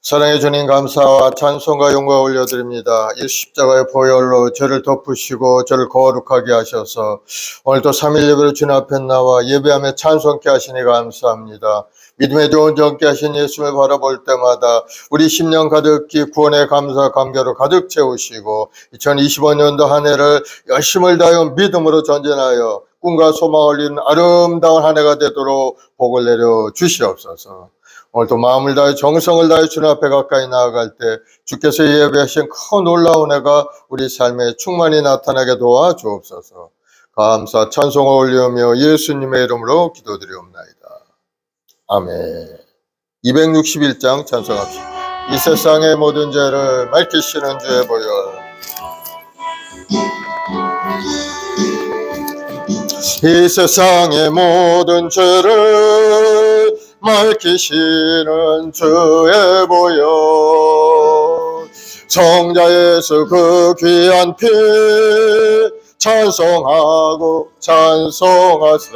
사랑해 주님 감사와 찬송과 영광 올려드립니다. 이 십자가의 보혈로 저를 덮으시고 저를 거룩하게 하셔서 오늘도 3일 예배로 주님 앞에 나와 예배하며 찬송케 하시니 감사합니다. 믿음의 좋은 정케 하신 예수를 바라볼 때마다 우리 10년 가득히 구원의 감사 감개로 가득 채우시고 2025년도 한 해를 열심을 다하여 믿음으로 전진하여 꿈과 소망을 이룬 아름다운 한 해가 되도록 복을 내려 주시옵소서. 오늘도 마음을 다해 정성을 다해 주님 앞에 가까이 나아갈 때 주께서 예배하신 큰 놀라운 애가 우리 삶에 충만히 나타나게 도와주옵소서. 감사 찬송을 올리며 예수님의 이름으로 기도드리옵나이다. 아멘. 261장 찬송합시다. 이 세상의 모든 죄를 맑히시는 주의 보혈. 이 세상의 모든 죄를 맑히시는 주의 보혈, 성자 예수 그 귀한 피 찬송하고 찬송하세.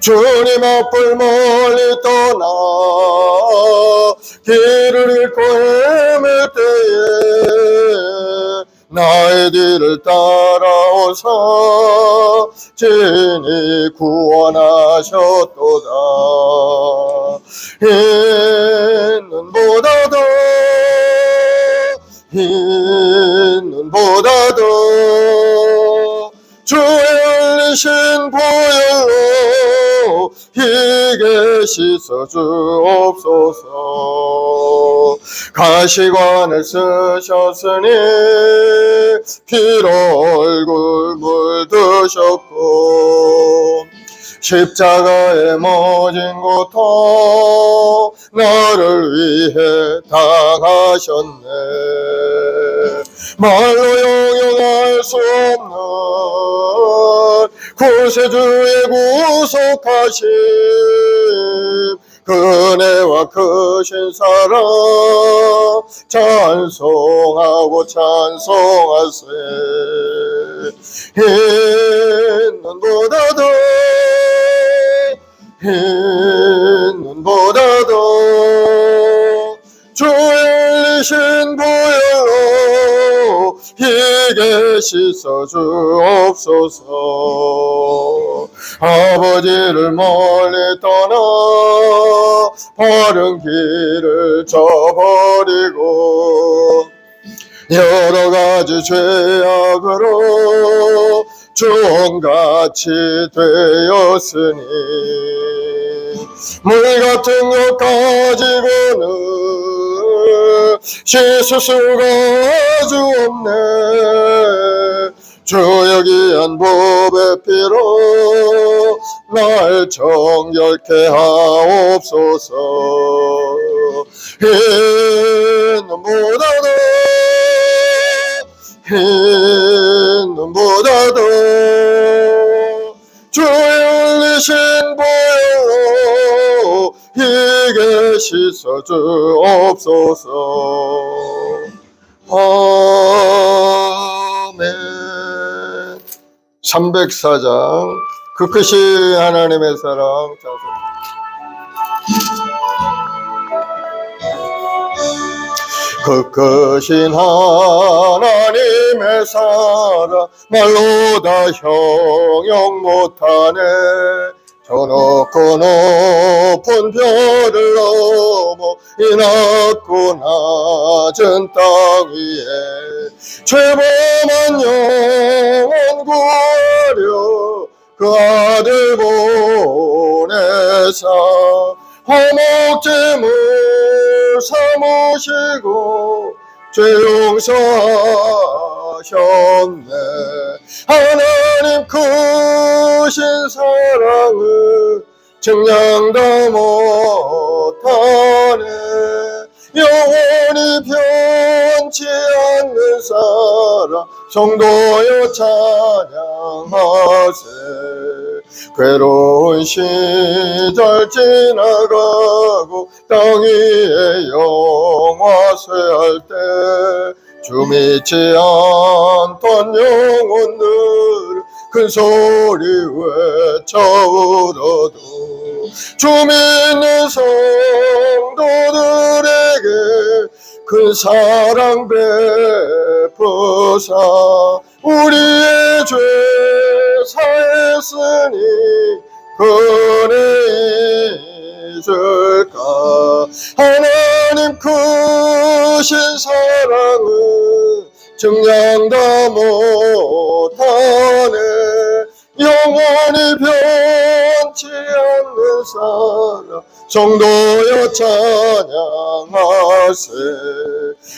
주님 앞을 멀리 떠나 길을 잃고 헤맬 때에 나의 뒤를 따라오사 진히 구원하셨도다. 흰 눈보다도 주의 흘리신 보혈로 희게 씻어주옵소서. 가시관을 쓰셨으니 피로 얼굴 물드셨고 십자가에 모진 고통 나를 위해 당하셨네. 말로 용용할 수 없는 구세주의 구속하심, 그네와 크신 사랑 찬송하고 찬송하세. 흰 눈보다도 주의 흘리신 보혈로 희게 씻어주옵소서. 아버지를 멀리 떠나 바른 길을 저버리고 여러 가지 죄악으로 주원같이 되었으니 물 같은 것 가지고는 씻을 수가 아주 없네. 주여 귀한 법의 피로 날 정결케 하옵소서. 흰 눈보다도 주의 흘리신 보혈로 희게 씻어주옵소서. 아멘. 304장 그 크신 하나님의 사랑 찬송. 그 크신 하나님의 사랑 말로 다 형용 못하네. 저 높고 높은 별을 넘어 이 낮고 낮은 땅 위에 죄범한 영혼 구하려 그 아들 보내사 화목제물 삼으시고 죄 용서하셨네. 하나님 크신 사랑을 증량다 못하네. 영원히 변치 않는 사랑 성도여 찬양하세. 괴로운 시절 지나가고 땅 위에 영화 쇠할 때 주 믿지 않던 영혼들 큰 소리 외쳐 울어도 주 믿는 성도들에게 큰 사랑 베푸사 우리의 죄 사했으니 은혜 잊을까. 하나님 크신 사랑은 증량다 못하네. 영원히 변치 않는 사랑 성도여 찬양하세.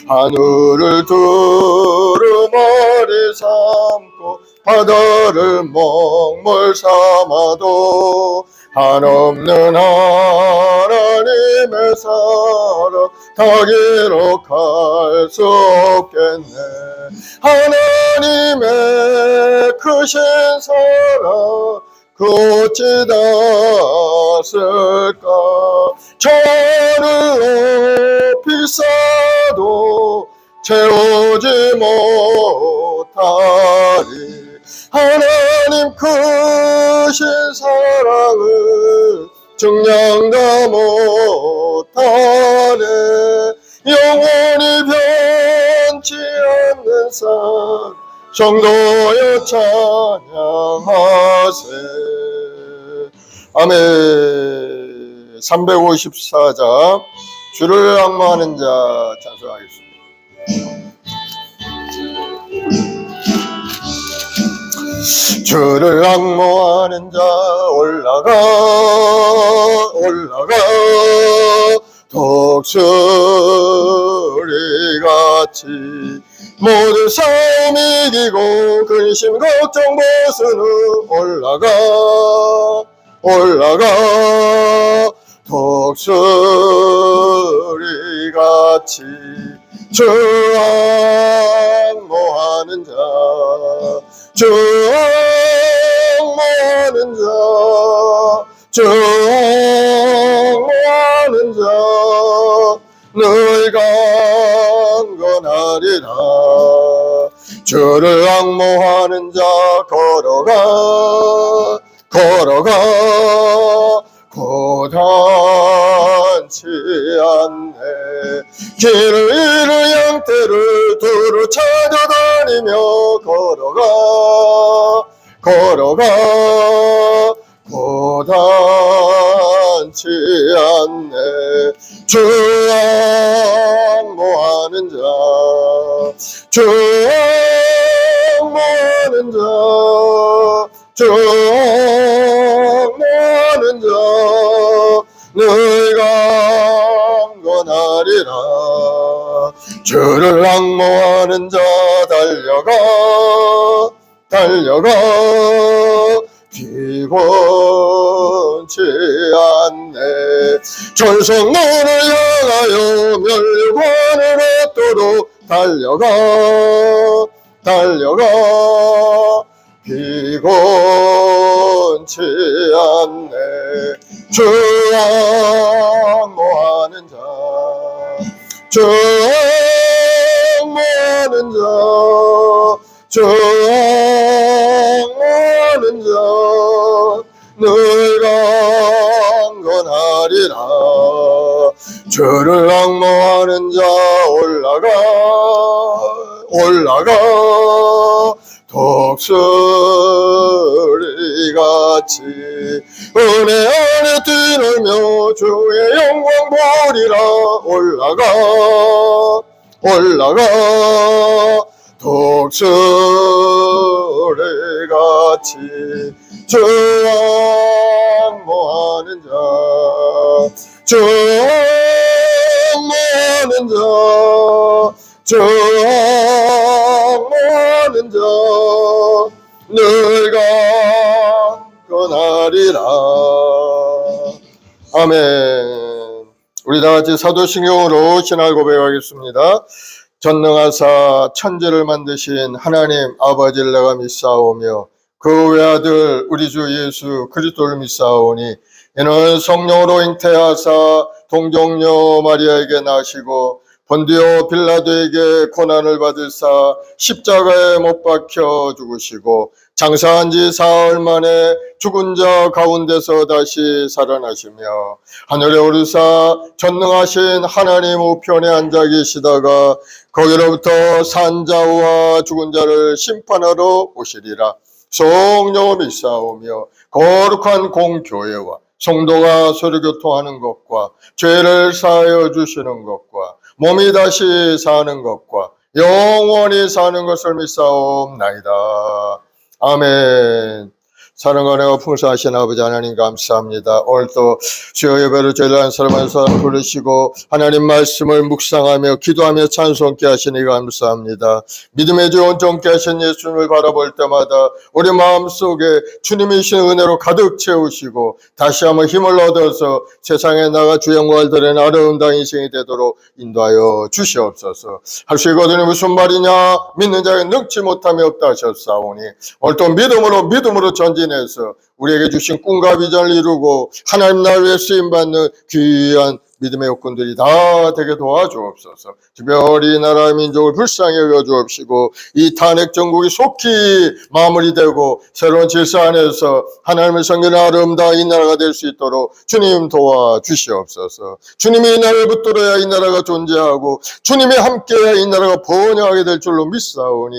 하늘을 두루마리 삼고 바다를 먹물 삼아도 한없는 하나님의 사랑 다 기록할 수 없겠네. 하나님의 크신 사랑 그 어찌 닿았을까. 천을 높이 쌓아도 채우지 못하리. 하나님 크신 사랑은 증량다 못하네. 영원히 변치 않는 사랑 성도여 찬양하세. 아멘. 354장 주를 앙모하는 자 찬송하겠습니다. 주를 앙모하는 자 올라가 독수리같이 모든 싸움 이기고 근심 걱정 벗은 후 올라가 독수리같이 주 앙모하는 자 주 앙모하는 자 늘 강건하리라. 주를 앙모하는 자 걸어가 고단치 않네. 길을 잃은 양떼를 두루 찾아다니며 걸어가 고단치 않네. 주 앙모하는 자 늘 강건하리라. 주를 앙모하는 자 달려가 피곤치 않네. 전성문을 향하여 멸관을 얻도록 달려가 피곤치 않네. 주 앙모하는 자 늘 강건하리라. 주를 앙모하는 자 올라가 독수리같이 은혜 안에 뛰놀며 주의 영광 보리라. 올라가 독수리같이 주 앙모하는 자 늘 강건하리라. 아멘. 우리 다같이 사도신경으로 신앙 고백하겠습니다. 전능하사 천지를 만드신 하나님 아버지를 내가 믿사오며 그 외아들 우리 주 예수 그리스도를 믿사오니 이는 성령으로 잉태하사 동정녀 마리아에게 나시고 본디오 빌라도에게 고난을 받으사 십자가에 못 박혀 죽으시고 장사한 지 사흘 만에 죽은 자 가운데서 다시 살아나시며 하늘에 오르사 전능하신 하나님 우편에 앉아 계시다가 거기로부터 산 자와 죽은 자를 심판하러 오시리라. 성령을 믿사오며 거룩한 공교회와 성도가 서로 교통하는 것과 죄를 사하여 주시는 것과 몸이 다시 사는 것과 영원히 사는 것을 믿사옵나이다. 아멘. 사랑하고 풍성하신 아버지 하나님 감사합니다. 오늘도 주여 예배로 저희를 한 사람 한 사람 부르시고 하나님 말씀을 묵상하며 기도하며 찬송케 하시니 감사합니다. 믿음의 주 온전케 하신 예수님을 바라볼 때마다 우리 마음속에 주님이신 은혜로 가득 채우시고 다시 한번 힘을 얻어서 세상에 나가 주 영광을 드리는 아름다운 인생이 되도록 인도하여 주시옵소서. 할 수 있거든요. 무슨 말이냐? 믿는 자에게 능치 못함이 없다 하셨사오니 오늘도 믿음으로 전진해서 우리에게 주신 꿈과 비전을 이루고 하나님 나라를 위해 쓰임받는 귀한 믿음의 욕구들이 다 되게 도와주옵소서. 특별히 이 나라 민족을 불쌍히 여겨주옵시고 이 탄핵 정국이 속히 마무리되고 새로운 질서 안에서 하나님을 섬기는 아름다운 이 나라가 될 수 있도록 주님 도와주시옵소서. 주님이 이 나라를 붙들어야 이 나라가 존재하고 주님이 함께해야 이 나라가 번영하게 될 줄로 믿사오니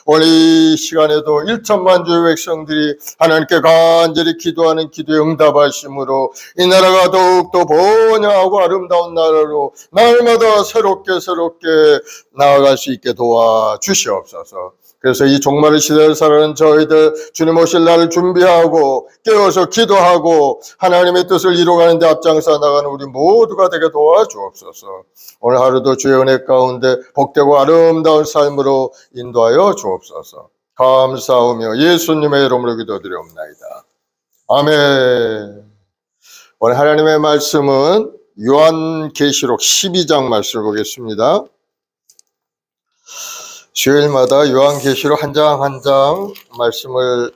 오늘 이 시간에도 1천만 주의 백성들이 하나님께 간절히 기도하는 기도에 응답하심으로 이 나라가 더욱더 번영하고 아름다운 나라로 날마다 새롭게 나아갈 수 있게 도와주시옵소서. 그래서 이 종말의 시대를 살아가는 저희들 주님 오실 날을 준비하고 깨어서 기도하고 하나님의 뜻을 이루어가는 데 앞장서 나가는 우리 모두가 되게 도와주옵소서. 오늘 하루도 주의 은혜 가운데 복되고 아름다운 삶으로 인도하여 주옵소서. 감사하며 예수님의 이름으로 기도드리옵나이다. 아멘. 오늘 하나님의 말씀은 요한계시록 12장 말씀을 보겠습니다. 주일마다 요한계시록 한 장 한 장 말씀을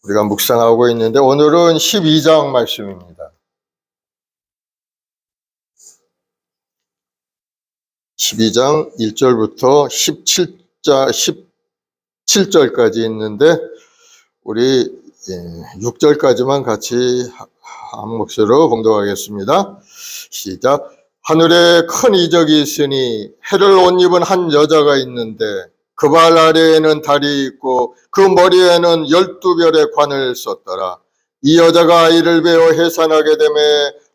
우리가 묵상하고 있는데 오늘은 12장 말씀입니다. 12장 1절부터 17절까지 있는데 우리 6절까지만 같이 한 목소리로 봉독하겠습니다. 시작. 하늘에 큰 이적이 있으니 해를 옷 입은 한 여자가 있는데 그 발 아래에는 달이 있고 그 머리에는 12별의 관을 썼더라. 이 여자가 아이를 베어 해산하게 되매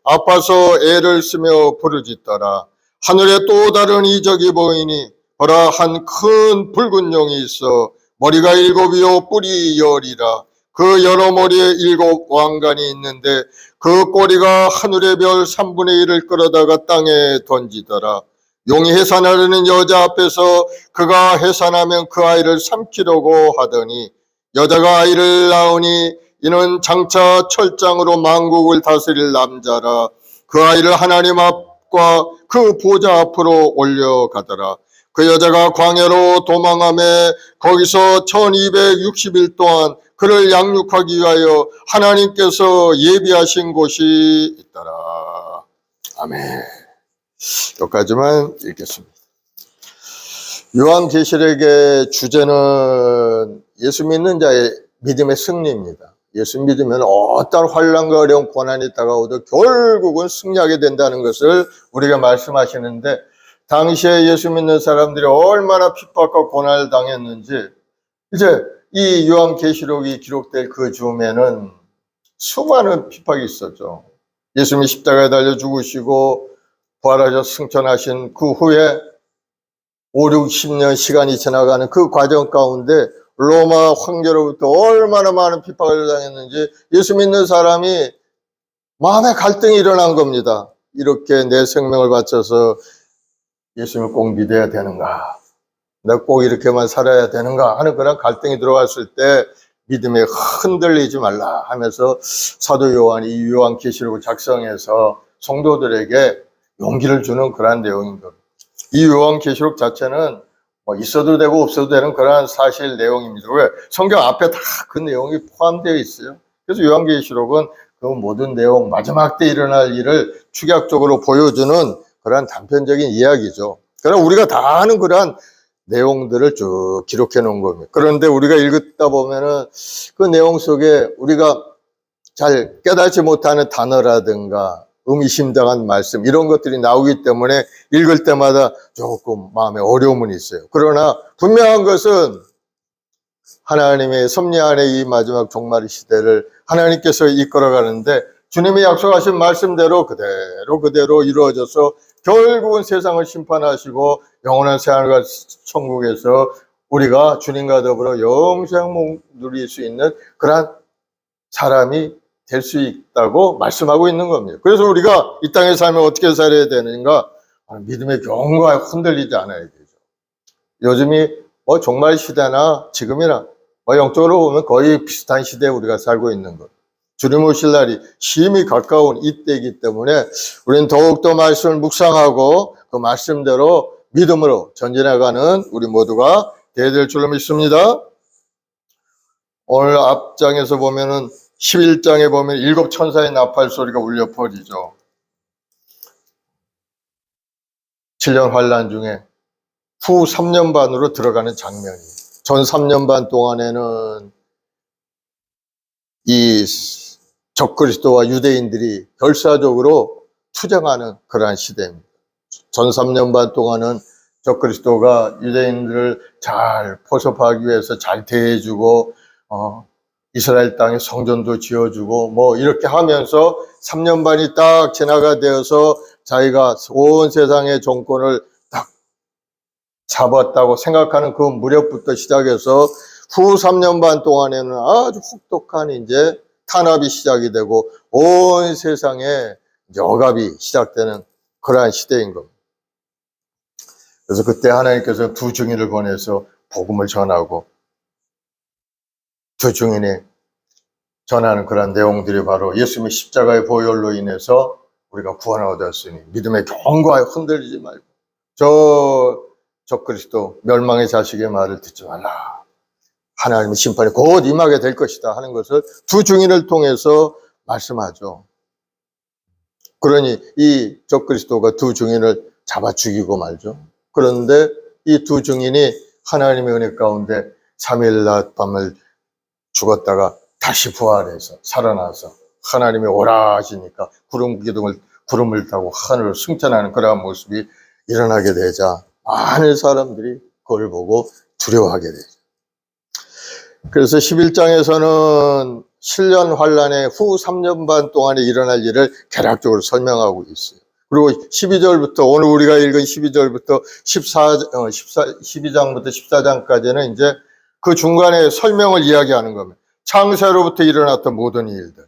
아파서 애를 쓰며 부르짖더라. 하늘에 또 다른 이적이 보이니 보라 한 큰 붉은 용이 있어 머리가 7이요 뿔이 10이라. 그 여러 머리에 7 왕관이 있는데 그 꼬리가 하늘의 별 3분의 1을 끌어다가 땅에 던지더라. 용이 해산하려는 여자 앞에서 그가 해산하면 그 아이를 삼키려고 하더니 여자가 아이를 낳으니 이는 장차 철장으로 만국을 다스릴 남자라. 그 아이를 하나님 앞과 그 보좌 앞으로 올려가더라. 그 여자가 광야로 도망하며 거기서 1260일 동안 그를 양육하기 위하여 하나님께서 예비하신 곳이 있더라. 아멘. 여기까지만 읽겠습니다. 요한계시록의 주제는 예수 믿는 자의 믿음의 승리입니다. 예수 믿으면 어떤 환난과 어려운 고난이 다가오도 결국은 승리하게 된다는 것을 우리가 말씀하시는데 당시에 예수 믿는 사람들이 얼마나 핍박과 고난을 당했는지 이제 이 요한계시록이 기록될 그 즈음에는 수많은 핍박이 있었죠. 예수님이 십자가에 달려 죽으시고 부활하셔 승천하신 그 후에 5, 60년 시간이 지나가는 그 과정 가운데 로마 황제로부터 얼마나 많은 핍박을 당했는지 예수 믿는 사람이 마음의 갈등이 일어난 겁니다. 이렇게 내 생명을 바쳐서 예수님을 꼭 믿어야 되는가? 내가 꼭 이렇게만 살아야 되는가 하는 그런 갈등이 들어왔을 때 믿음에 흔들리지 말라 하면서 사도 요한이 이 요한계시록을 작성해서 성도들에게 용기를 주는 그러한 내용인 겁니다. 이 요한계시록 자체는 뭐 있어도 되고 없어도 되는 그러한 사실 내용입니다. 왜? 성경 앞에 다 그 내용이 포함되어 있어요. 그래서 요한계시록은 그 모든 내용, 마지막 때 일어날 일을 축약적으로 보여주는 그러한 단편적인 이야기죠. 그러나 우리가 다 아는 그러한 내용들을 쭉 기록해 놓은 겁니다. 그런데 우리가 읽다 보면은 그 내용 속에 우리가 잘 깨닫지 못하는 단어라든가 의미심장한 말씀 이런 것들이 나오기 때문에 읽을 때마다 조금 마음에 어려움은 있어요. 그러나 분명한 것은 하나님의 섭리 안에 이 마지막 종말의 시대를 하나님께서 이끌어가는데 주님이 약속하신 말씀대로 그대로 이루어져서 결국은 세상을 심판하시고 영원한 생활과 천국에서 우리가 주님과 더불어 영생 누릴 수 있는 그러한 사람이 될 수 있다고 말씀하고 있는 겁니다. 그래서 우리가 이 땅에 살면 어떻게 살아야 되는가? 믿음의 경고에 흔들리지 않아야 되죠. 요즘이 종말 시대나 지금이나 영적으로 보면 거의 비슷한 시대에 우리가 살고 있는 것. 주님 오실 날이 심히 가까운 이때이기 때문에 우리는 더욱더 말씀을 묵상하고 그 말씀대로 믿음으로 전진해가는 우리 모두가 되어야 될 줄로 믿습니다. 오늘 앞장에서 보면은 11장에 보면 7 천사의 나팔 소리가 울려 퍼지죠. 7년 환란 중에 후 3년 반으로 들어가는 장면이. 전 3년 반 동안에는 이 적그리스도와 유대인들이 결사적으로 투쟁하는 그러한 시대입니다. 전 3년 반 동안은 적그리스도가 유대인들을 잘 포섭하기 위해서 잘 대해주고 이스라엘 땅에 성전도 지어주고 이렇게 하면서 3년 반이 딱 지나가 되어서 자기가 온 세상의 정권을 딱 잡았다고 생각하는 그 무렵부터 시작해서 후 3년 반 동안에는 아주 혹독한 이제 탄압이 시작이 되고 온 세상에 이제 억압이 시작되는 그러한 시대인 겁니다. 그래서 그때 하나님께서 2 증인을 보내서 복음을 전하고 2 증인이 전하는 그런 내용들이 바로 예수님의 십자가의 보혈로 인해서 우리가 구원을 얻었으니 믿음의 경고하여 흔들리지 말고 적그리스도 멸망의 자식의 말을 듣지 말라. 하나님의 심판이 곧 임하게 될 것이다 하는 것을 2 증인을 통해서 말씀하죠. 그러니 이 적그리스도가 2 증인을 잡아 죽이고 말죠. 그런데 이 2 증인이 하나님의 은혜 가운데 3일 낮 밤을 죽었다가 다시 부활해서 살아나서 하나님이 오라 하시니까 구름을 타고 하늘을 승천하는 그러한 모습이 일어나게 되자 많은 사람들이 그걸 보고 두려워하게 되죠. 그래서 11장에서는 7년 환란의 후 3년 반 동안에 일어날 일을 개략적으로 설명하고 있어요. 그리고 12절부터 오늘 우리가 읽은 12절부터 12장부터 14장까지는 이제 그 중간에 설명을 이야기하는 겁니다. 창세로부터 일어났던 모든 일들,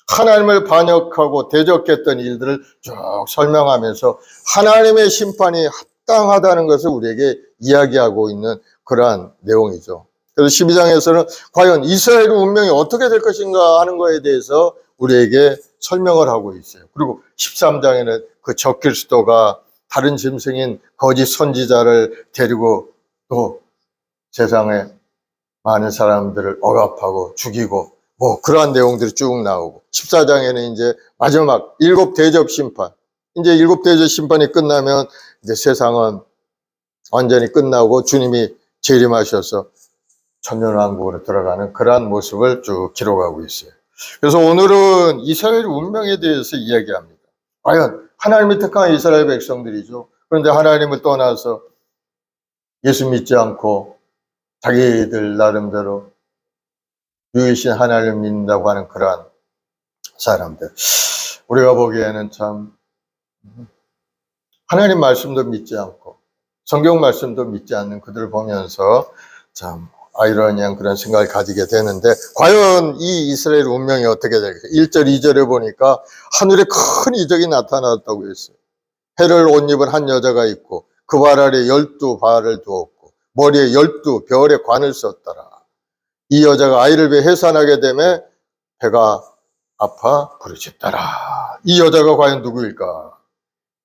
하나님을 반역하고 대적했던 일들을 쭉 설명하면서 하나님의 심판이 합당하다는 것을 우리에게 이야기하고 있는 그러한 내용이죠. 그래서 12장에서는 과연 이스라엘의 운명이 어떻게 될 것인가 하는 것에 대해서 우리에게 설명을 하고 있어요. 그리고 13장에는 그 적그리스도가 다른 짐승인 거짓 선지자를 데리고 또 세상에 많은 사람들을 억압하고 죽이고 그러한 내용들이 쭉 나오고 14장에는 이제 마지막 7 대접 심판, 이제 7 대접 심판이 끝나면 이제 세상은 완전히 끝나고 주님이 재림하셔서 천년왕국으로 들어가는 그러한 모습을 쭉 기록하고 있어요. 그래서 오늘은 이스라엘 운명에 대해서 이야기합니다. 과연 하나님이 택한 이스라엘 백성들이죠. 그런데 하나님을 떠나서 예수 믿지 않고 자기들 나름대로 유일신 하나님을 믿는다고 하는 그러한 사람들, 우리가 보기에는 참 하나님 말씀도 믿지 않고 성경 말씀도 믿지 않는 그들을 보면서 참 아이러니한 그런 생각을 가지게 되는데, 과연 이 이스라엘 운명이 어떻게 될까? 1절, 2절에 보니까 하늘에 큰 이적이 나타났다고 했어요. 해를 옷 입은 한 여자가 있고 그 발 아래 12 발을 두었고 머리에 12 별의 관을 썼더라. 이 여자가 아이를 위해 해산하게 되매 배가 아파 부르짖더라. 이 여자가 과연 누구일까?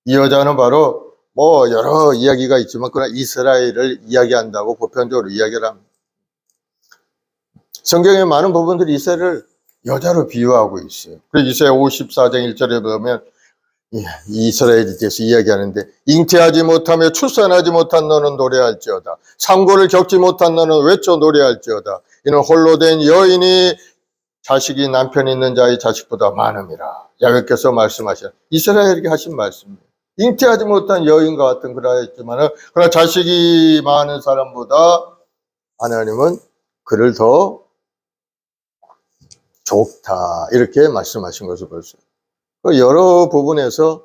이 여자는 바로 여러 이야기가 있지만 그러나 이스라엘을 이야기한다고 보편적으로 이야기를 합니다. 성경의 많은 부분들이 이스라엘을 여자로 비유하고 있어요. 그래서 이사야 54장 1절에 보면 이스라엘에 대해서 이야기하는데, 잉태하지 못하며 출산하지 못한 너는 노래할지어다. 상고를 겪지 못한 너는 외쳐 노래할지어다. 이는 홀로 된 여인이 자식이 남편 있는 자의 자식보다 많음이라. 야훼께서 말씀하신, 이스라엘에게 하신 말씀입니다. 잉태하지 못한 여인과 같은 그러했지만, 그러나 자식이 많은 사람보다 하나님은 그를 더 좋다, 이렇게 말씀하신 것을 볼 수 있어요. 여러 부분에서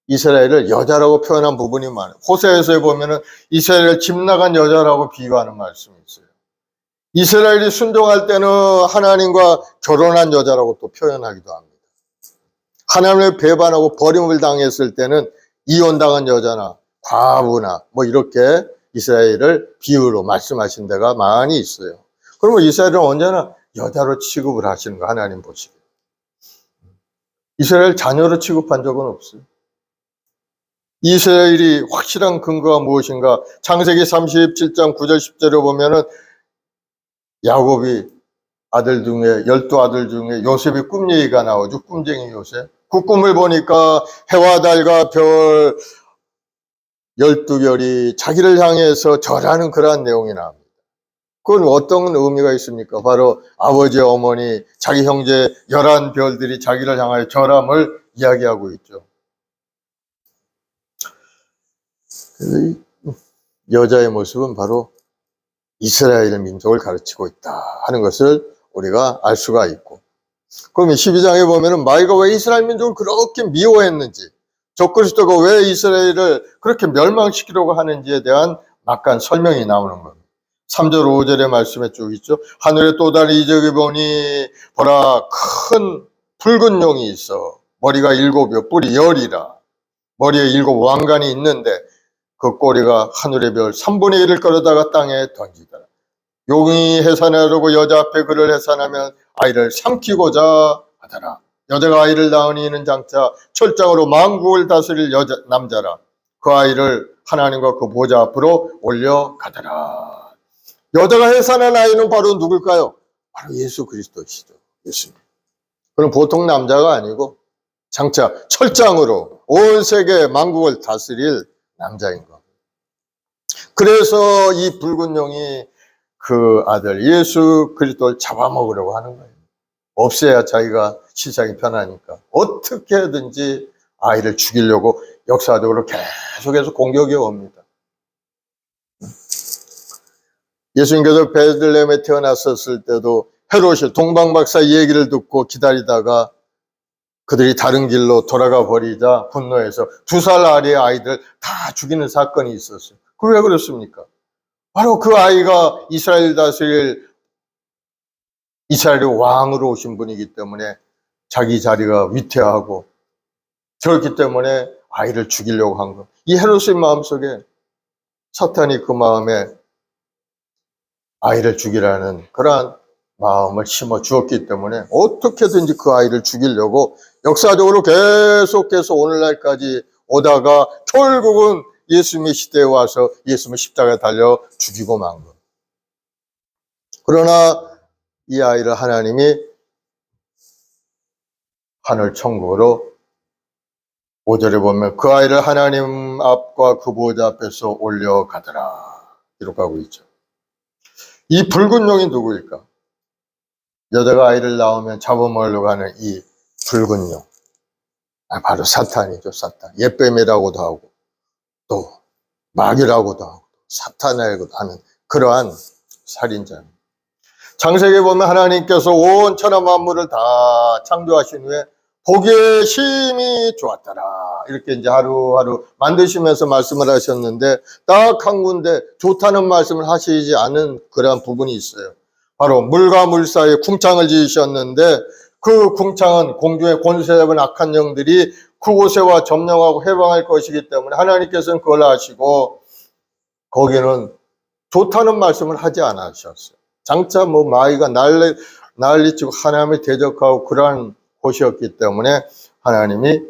이스라엘을 여자라고 표현한 부분이 많아요. 호세아서에 보면은 이스라엘을 집 나간 여자라고 비유하는 말씀이 있어요. 이스라엘이 순종할 때는 하나님과 결혼한 여자라고 또 표현하기도 합니다. 하나님을 배반하고 버림을 당했을 때는 이혼당한 여자나 과부나 뭐 이렇게 이스라엘을 비유로 말씀하신 데가 많이 있어요. 그러면 이스라엘은 언제나 여자로 취급을 하시는 거, 하나님 보시기에. 이스라엘 자녀로 취급한 적은 없어요. 이스라엘이 확실한 근거가 무엇인가? 창세기 37장 9절 10절에 보면은 야곱이 아들 중에 12아들 중에 요셉이 꿈 얘기가 나오죠. 꿈쟁이 요셉. 그 꿈을 보니까 해와 달과 별 12별이 자기를 향해서 절하는 그러한 내용이 나옵니다. 그건 어떤 의미가 있습니까? 바로 아버지, 어머니, 자기 형제 11별들이 자기를 향하여 절함을 이야기하고 있죠. 그래서 여자의 모습은 바로 이스라엘 민족을 가르치고 있다 하는 것을 우리가 알 수가 있고, 그러면 12장에 보면은 마귀가 왜 이스라엘 민족을 그렇게 미워했는지, 적그리스도가 왜 이스라엘을 그렇게 멸망시키려고 하는지에 대한 막간 설명이 나오는 겁니다. 3절 5절의 말씀에 쭉 있죠. 하늘에 또 다른 이적을 보니 보라, 큰 붉은 용이 있어 머리가 7이요 뿔이 10이라. 머리에 7 왕관이 있는데 그 꼬리가 하늘의 별 3분의 1을 끌어다가 땅에 던지더라. 용이 해산하려고 여자 앞에 그를 해산하면 아이를 삼키고자 하더라. 여자가 아이를 낳으니 이는 장차 철장으로 만국을 다스릴 남자라. 그 아이를 하나님과 그 보좌 앞으로 올려가더라. 여자가 해산한 아이는 바로 누굴까요? 바로 예수 그리스도시죠. 예수님. 그럼 보통 남자가 아니고 장차 철장으로 온 세계 만국을 다스릴 남자인 겁니다. 그래서 이 붉은 용이 그 아들 예수 그리스도를 잡아먹으려고 하는 거예요. 없애야 자기가 시장이 편하니까 어떻게든지 아이를 죽이려고 역사적으로 계속해서 공격이 옵니다. 예수님께서 베들레헴에 태어났었을 때도 헤롯이 동방박사 얘기를 듣고 기다리다가 그들이 다른 길로 돌아가 버리자 분노해서 2살 아래의 아이들 다 죽이는 사건이 있었어요. 그 왜 그렇습니까? 바로 그 아이가 이스라엘 다스릴 이스라엘의 왕으로 오신 분이기 때문에 자기 자리가 위태하고, 그렇기 때문에 아이를 죽이려고 한 것. 이 헤롯의 마음속에 사탄이 그 마음에 아이를 죽이라는 그러한 마음을 심어 주었기 때문에 어떻게든지 그 아이를 죽이려고 역사적으로 계속해서 오늘날까지 오다가 결국은 예수님의 시대에 와서 예수님을 십자가에 달려 죽이고 만 것. 그러나 이 아이를 하나님이 하늘 천국으로 5절에 보면 그 아이를 하나님 앞과 그 보좌 앞에서 올려가더라 기록하고 있죠. 이 붉은 용이 누구일까? 여자가 아이를 낳으면 잡아먹으려고 하는 이 붉은 용, 바로 사탄이죠. 사탄. 옛뱀이라고도 하고 또 마귀라고도 하고 사탄이라고도 하는 그러한 살인자입니다. 창세기에 보면 하나님께서 온 천하 만물을 다 창조하신 후에 보기에 심히 좋았더라 이렇게 이제 하루하루 만드시면서 말씀을 하셨는데, 딱 한 군데 좋다는 말씀을 하시지 않은 그러한 부분이 있어요. 바로 물과 물 사이에 궁창을 지으셨는데, 그 궁창은 공중의 권세 잡은 악한 영들이 그곳에와 점령하고 해방할 것이기 때문에 하나님께서는 그걸 아시고 거기는 좋다는 말씀을 하지 않으셨어요. 장차 뭐 마귀가 난리치고 하나님을 대적하고 그러한 곳이었기 때문에 하나님이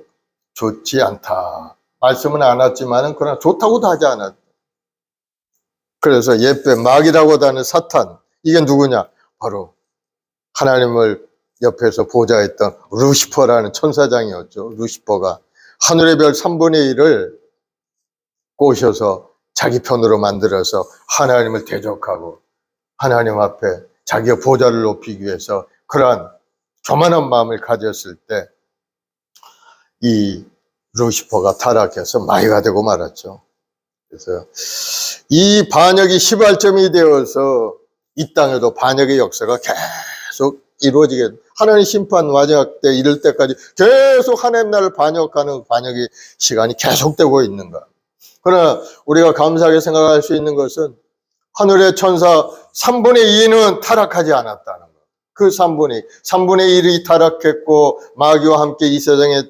좋지 않다 말씀은 안 했지만은 그러나 좋다고도 하지 않았다. 그래서 옛뱀 마귀라고도 하는 사탄, 이게 누구냐? 바로 하나님을 옆에서 보좌했던 루시퍼라는 천사장이었죠. 루시퍼가 하늘의 별 3분의 1을 꼬셔서 자기 편으로 만들어서 하나님을 대적하고 하나님 앞에 자기의 보좌를 높이기 위해서 그러한 교만한 마음을 가졌을 때 이 루시퍼가 타락해서 마귀가 되고 말았죠. 그래서 이 반역이 시발점이 되어서 이 땅에도 반역의 역사가 계속 이루어지게, 하나님 심판 마지막 때 이럴 때까지 계속 하나님 나라를 반역하는 반역의 시간이 계속되고 있는 거야. 그러나 우리가 감사하게 생각할 수 있는 것은 하늘의 천사 3분의 2는 타락하지 않았다는 거. 그 3분의 1이 타락했고 마귀와 함께 이 세상에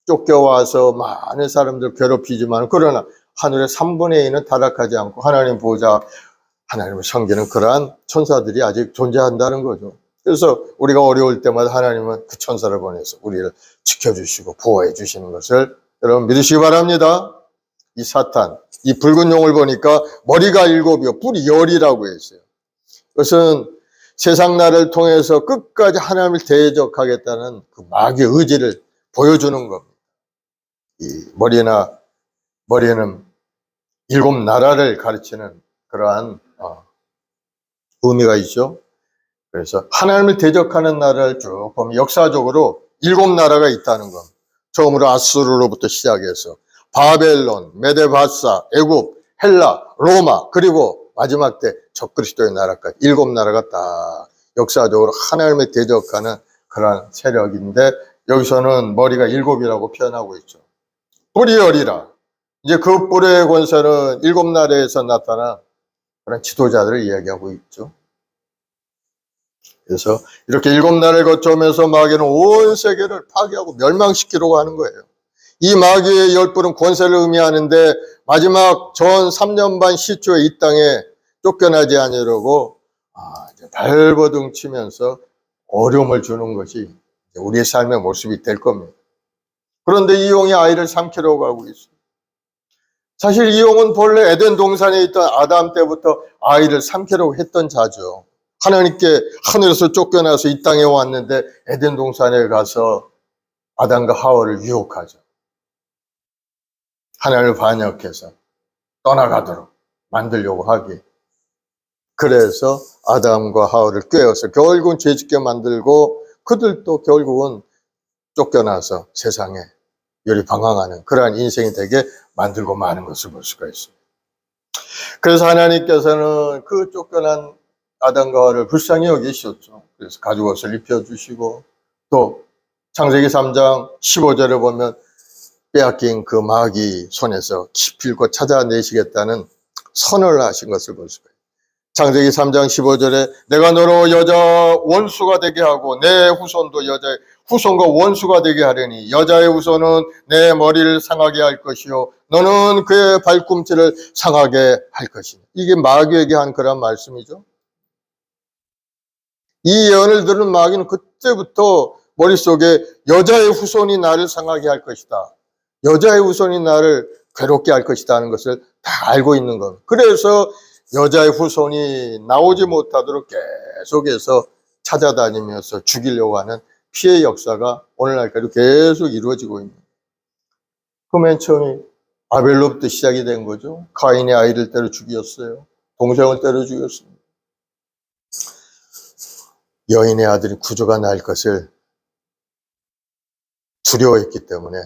쫓겨와서 많은 사람들 괴롭히지만, 그러나 하늘의 3분의 2는 타락하지 않고 하나님 보좌, 하나님을 섬기는 그러한 천사들이 아직 존재한다는 거죠. 그래서 우리가 어려울 때마다 하나님은 그 천사를 보내서 우리를 지켜주시고 보호해 주시는 것을 여러분 믿으시기 바랍니다. 이 사탄, 이 붉은 용을 보니까 머리가 7이요 뿔이 10이라고 했어요. 그것은 세상 나라를 통해서 끝까지 하나님을 대적하겠다는 그 마귀의 의지를 보여주는 겁니다. 이 머리에는 7 나라를 가르치는 그러한 의미가 있죠. 그래서 하나님을 대적하는 나라를 쭉 보면 역사적으로 7 나라가 있다는 겁니다. 처음으로 아수르로부터 시작해서 바벨론, 메데바사, 애굽, 헬라, 로마, 그리고 마지막 때 적그리스도의 나라까지 7 나라가 딱 역사적으로 하나님을 대적하는 그러한 세력인데, 여기서는 머리가 7이라고 표현하고 있죠. 뿔이 10이라. 이제 그 뿔의 권세는 7 나라에서 나타난 그런 지도자들을 이야기하고 있죠. 그래서 이렇게 7 나라를 거쳐오면서 마귀는 온 세계를 파괴하고 멸망시키려고 하는 거예요. 이 마귀의 10뿔은 권세를 의미하는데, 마지막 전 3년 반 시초에 이 땅에 쫓겨나지 않으려고 이제 발버둥 치면서 어려움을 주는 것이 우리의 삶의 모습이 될 겁니다. 그런데 이 용이 아이를 삼키려고 하고 있어요. 사실 이 용은 본래 에덴 동산에 있던 아담 때부터 아이를 삼키려고 했던 자죠. 하나님께 하늘에서 쫓겨나서 이 땅에 왔는데 에덴 동산에 가서 아담과 하와를 유혹하죠. 하나님을 반역해서 떠나가도록 만들려고 하기. 그래서 아담과 하와를 꾀어서 결국은 죄짓게 만들고, 그들도 결국은 쫓겨나서 세상에 열이방황하는 그러한 인생이 되게 만들고 마는 것을 볼 수가 있습니다. 그래서 하나님께서는 그 쫓겨난 아담과 하와를 불쌍히 여기셨죠. 그래서 가죽옷을 입혀주시고, 또 창세기 3장 15절에 보면 빼앗긴 그 마귀 손에서 기필코 찾아내시겠다는 선언을 하신 것을 볼 수가 있어요. 창세기 3장 15절에 내가 너로 여자 원수가 되게 하고 내 후손도 여자의 후손과 원수가 되게 하려니 여자의 후손은 내 머리를 상하게 할 것이요 너는 그의 발꿈치를 상하게 할 것이니. 이게 마귀에게 한 그런 말씀이죠. 이 예언을 들은 마귀는 그때부터 머릿속에 여자의 후손이 나를 상하게 할 것이다, 여자의 후손이 나를 괴롭게 할 것이다 하는 것을 다 알고 있는 겁니다. 그래서 여자의 후손이 나오지 못하도록 계속해서 찾아다니면서 죽이려고 하는 피해 역사가 오늘날까지 계속 이루어지고 있는, 그 맨 처음에 아벨로부터 시작이 된 거죠. 가인의 아이를 때려 죽였어요. 동생을 때려 죽였습니다. 여인의 아들이 구조가 날 것을 두려워했기 때문에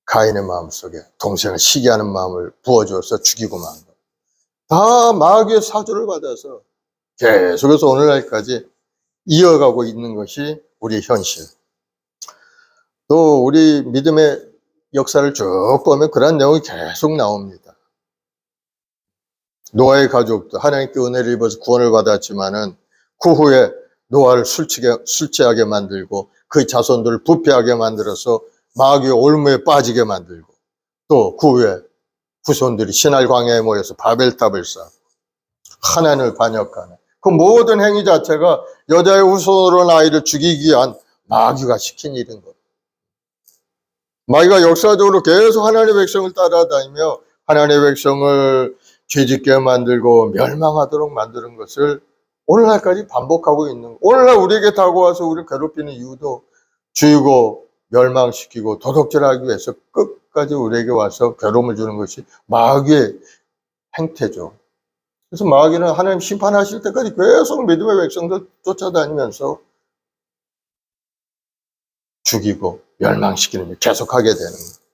가인의 마음속에 동생을 시기하는 마음을 부어주어서 죽이고 만 것. 다 마귀의 사주를 받아서 계속해서 오늘날까지 이어가고 있는 것이 우리의 현실. 또 우리 믿음의 역사를 쭉 보면 그런 내용이 계속 나옵니다. 노아의 가족도 하나님께 은혜를 입어서 구원을 받았지만은 그 후에 노아를 술취하게 만들고 그의 자손들을 부패하게 만들어서 마귀의 올무에 빠지게 만들고, 또 그 후에 후손들이 신할 광야에 모여서 바벨탑을 쌓고 하나님을 반역하는 그 모든 행위 자체가 여자의 후손으로 아이를 죽이기 위한 마귀가 시킨 일인 겁니다. 마귀가 역사적으로 계속 하나님의 백성을 따라다니며 하나님의 백성을 죄짓게 만들고 멸망하도록 만드는 것을 오늘날까지 반복하고 있는 거예요. 오늘날 우리에게 다가와서 우리를 괴롭히는 이유도 주이고 멸망시키고 도덕질하기 위해서 끝까지 우리에게 와서 괴로움을 주는 것이 마귀의 행태죠. 그래서 마귀는 하나님 심판하실 때까지 계속 믿음의 백성들 쫓아다니면서 죽이고 멸망시키는 일 계속하게 되는 거예요.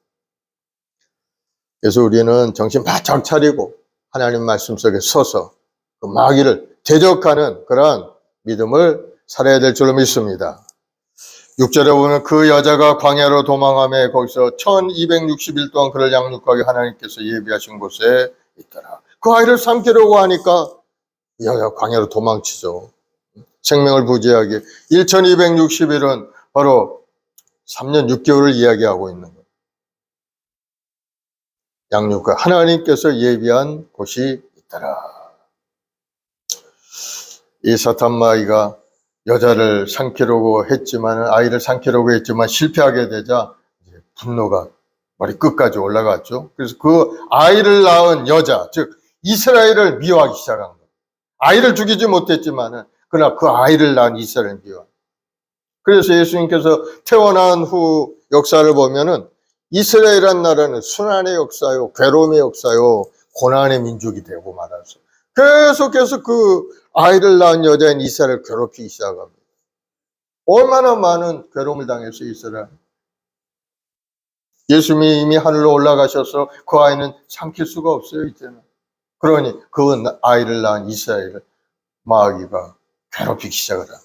그래서 우리는 정신 바짝 차리고 하나님 말씀 속에 서서 그 마귀를 대적하는 그러한 믿음을 살아야 될 줄로 믿습니다. 6절에 보면 그 여자가 광야로 도망하며 거기서 1260일 동안 그를 양육하게 하나님께서 예비하신 곳에 있더라. 그 아이를 삼키려고 하니까 여자가 광야로 도망치죠. 생명을 부지하게 1260일은 바로 3년 6개월을 이야기하고 있는 거예요. 양육과 하나님께서 예비한 곳이 있더라. 이 사탄마귀가 여자를 삼키려고 했지만, 아이를 삼키려고 했지만 실패하게 되자 분노가 머리 끝까지 올라갔죠. 그래서 그 아이를 낳은 여자, 즉 이스라엘을 미워하기 시작한 거예요. 아이를 죽이지 못했지만은 그러나 그 아이를 낳은 이스라엘을 미워. 그래서 예수님께서 태어난 후 역사를 보면은 이스라엘이라는 나라는 순환의 역사요, 괴로움의 역사요, 고난의 민족이 되고 말았어요. 계속해서 그 아이를 낳은 여자인 이스라엘을 괴롭히기 시작합니다. 얼마나 많은 괴로움을 당했어요, 이스라엘. 예수님이 이미 하늘로 올라가셔서 그 아이는 삼킬 수가 없어요, 이제는. 그러니 그 아이를 낳은 이스라엘을 마귀가 괴롭히기 시작을 합니다.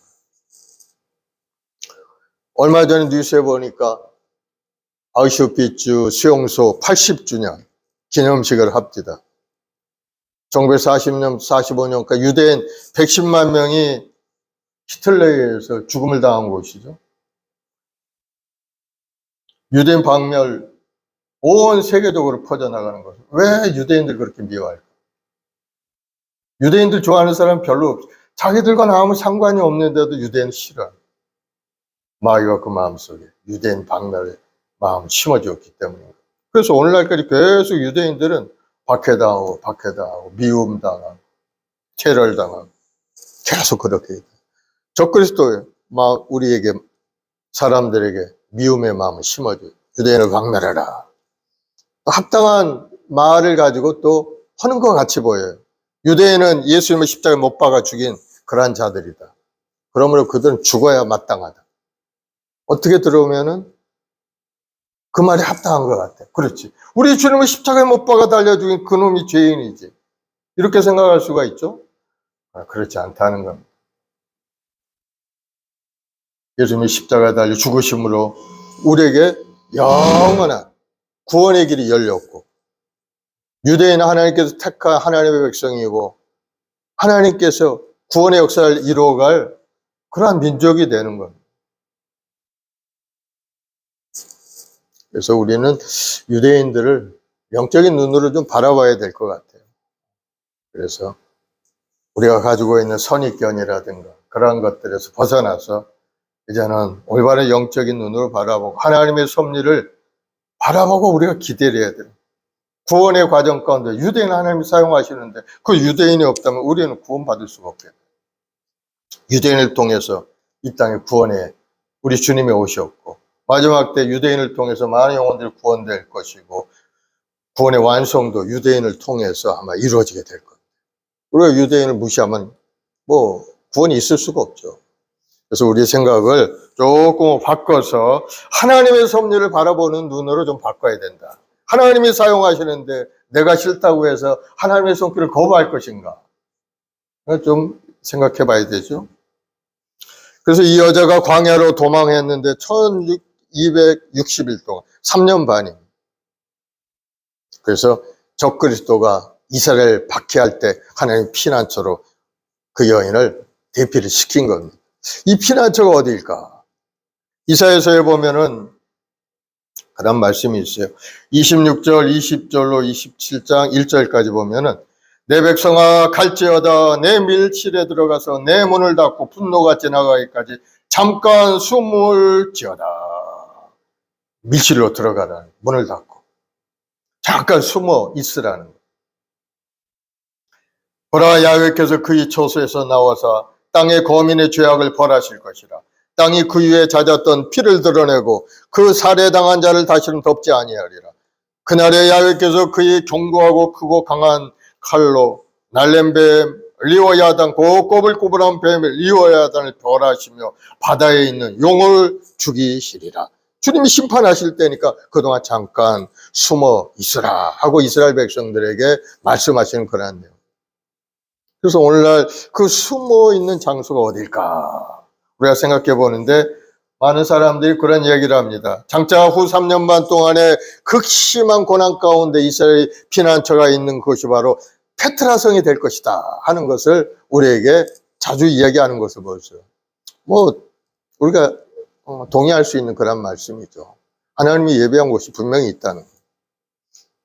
얼마 전에 뉴스에 보니까 아우슈비츠 수용소 80주년 기념식을 합니다. 1940년, 45년까지 유대인 110만 명이 히틀러에 의해서 죽음을 당한 곳이죠. 유대인 박멸 온 세계적으로 퍼져나가는 거죠. 왜 유대인들 그렇게 미워할까? 유대인들 좋아하는 사람 별로 없어. 자기들과는 아무 상관이 없는데도 유대인 싫어. 마귀가 그 마음속에 유대인 박멸의 마음을 심어주었기 때문입니다. 그래서 오늘날까지 계속 유대인들은 박해당하고 미움당하고 테러를 당하고 계속 그렇게 해요. 적그리스도의 우리에게 사람들에게 미움의 마음을 심어줘요. 유대인을 박멸해라. 합당한 말을 가지고 또 하는 것 같이 보여요. 유대인은 예수님을 십자가에 못 박아 죽인 그러한 자들이다. 그러므로 그들은 죽어야 마땅하다. 어떻게 들어오면은 그 말이 합당한 것 같아. 그렇지. 우리 주님을 십자가에 못 박아 달려 죽인 그놈이 죄인이지. 이렇게 생각할 수가 있죠? 그렇지 않다는 겁니다. 예수님이 십자가에 달려 죽으심으로 우리에게 영원한 구원의 길이 열렸고, 유대인은 하나님께서 택한 하나님의 백성이고 하나님께서 구원의 역사를 이루어갈 그러한 민족이 되는 겁니다. 그래서 우리는 유대인들을 영적인 눈으로 좀 바라봐야 될 것 같아요. 그래서 우리가 가지고 있는 선입견이라든가 그러한 것들에서 벗어나서 이제는 올바른 영적인 눈으로 바라보고 하나님의 섭리를 바라보고 우리가 기대를 해야 돼요. 구원의 과정 가운데 유대인 하나님이 사용하시는데 그 유대인이 없다면 우리는 구원받을 수가 없겠다. 유대인을 통해서 이 땅에 구원에 우리 주님이 오셨고 마지막 때 유대인을 통해서 많은 영혼들이 구원될 것이고 구원의 완성도 유대인을 통해서 아마 이루어지게 될 겁니다. 우리가 유대인을 무시하면 구원이 있을 수가 없죠. 그래서 우리의 생각을 조금 바꿔서 하나님의 섭리를 바라보는 눈으로 좀 바꿔야 된다. 하나님이 사용하시는데 내가 싫다고 해서 하나님의 손길을 거부할 것인가? 좀 생각해 봐야 되죠. 그래서 이 여자가 광야로 도망했는데 1260일 동안 3년 반입니다. 그래서 적그리스도가 이스라엘 박해할 때 하나님 피난처로 그 여인을 대피를 시킨 겁니다. 이 피난처가 어디일까? 이사야서에 보면은 그런 말씀이 있어요. 26절, 20절로 27장 1절까지 보면은 내 백성아 갈지어다 내 밀실에 들어가서 내 문을 닫고 분노가 지나가기까지 잠깐 숨을 지어다. 밀실로 들어가라는 문을 닫고 잠깐 숨어 있으라는 거예요. 보라 야훼께서 그의 처소에서 나와서 땅의 거민의 죄악을 벌하실 것이라. 땅이 그 위에 잦았던 피를 드러내고 그 살해당한 자를 다시는 덮지 아니하리라. 그날에 야훼께서 그의 견고하고 크고 강한 칼로 날랜 뱀 리워야단 그 꼬불꼬불한 뱀 리워야단을 벌하시며 바다에 있는 용을 죽이시리라. 주님이 심판하실 때니까 그동안 잠깐 숨어 있으라 하고 이스라엘 백성들에게 말씀하시는 그런 내용. 그래서 오늘날 그 숨어 있는 장소가 어딜까 우리가 생각해 보는데 많은 사람들이 그런 얘기를 합니다. 장차 후 3년 반 동안에 극심한 고난 가운데 이스라엘 피난처가 있는 것이 바로 페트라성이 될 것이다 하는 것을 우리에게 자주 이야기하는 것을 보세요. 우리가 동의할 수 있는 그런 말씀이죠. 하나님이 예배한 곳이 분명히 있다는 거예요.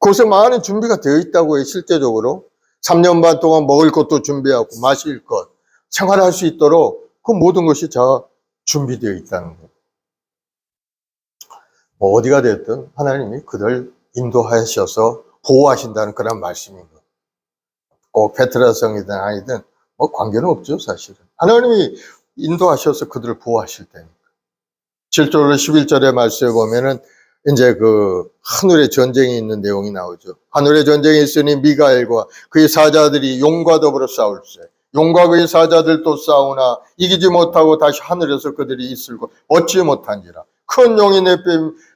그곳에 많은 준비가 되어 있다고 해요. 실제적으로 3년 반 동안 먹을 것도 준비하고 마실 것, 생활할 수 있도록 그 모든 것이 다 준비되어 있다는 거예요. 어디가 됐든 하나님이 그들 인도하셔서 보호하신다는 그런 말씀인 거예요. 꼭 페트라성이든 아니든 관계는 없죠, 사실은. 하나님이 인도하셔서 그들을 보호하실 테니까. 7절 11절의 말씀에 보면은 이제 그 하늘의 전쟁이 있는 내용이 나오죠. 하늘의 전쟁이 있으니 미가엘과 그의 사자들이 용과 더불어 싸울세. 용과 그의 사자들도 싸우나 이기지 못하고 다시 하늘에서 그들이 있을고 얻지 못한지라. 큰 용이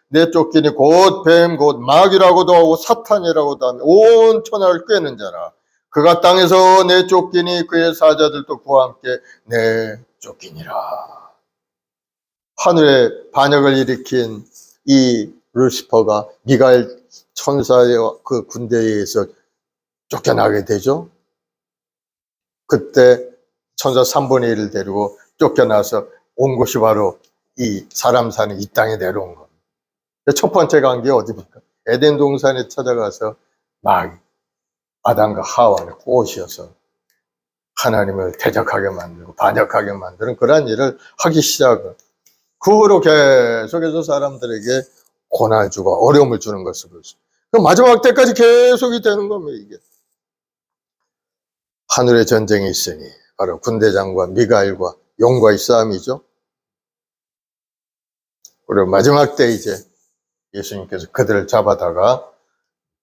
내쫓기니 곧 뱀 곧 마귀라고도 하고 사탄이라고도 하며 온 천하를 꿰는 자라. 그가 땅에서 내쫓기니 그의 사자들도 그와 함께 내쫓기니라. 하늘에 반역을 일으킨 이 루시퍼가 미가엘 천사의 그 군대에 의해서 쫓겨나게 되죠. 그때 천사 3분의 1을 데리고 쫓겨나서 온 곳이 바로 이 사람 사는 이 땅에 내려온 겁니다. 첫 번째 간 게 어디입니까? 에덴 동산에 찾아가서 막 아담과 하와를 꼬셔서 하나님을 대적하게 만들고 반역하게 만드는 그런 일을 하기 시작을. 그 후로 계속해서 사람들에게 고난을 주고 어려움을 주는 것을 보죠. 마지막 때까지 계속이 되는 겁니다, 이게. 하늘의 전쟁이 있으니 바로 군대장과 미가엘과 용과의 싸움이죠. 그리고 마지막 때 이제 예수님께서 그들을 잡아다가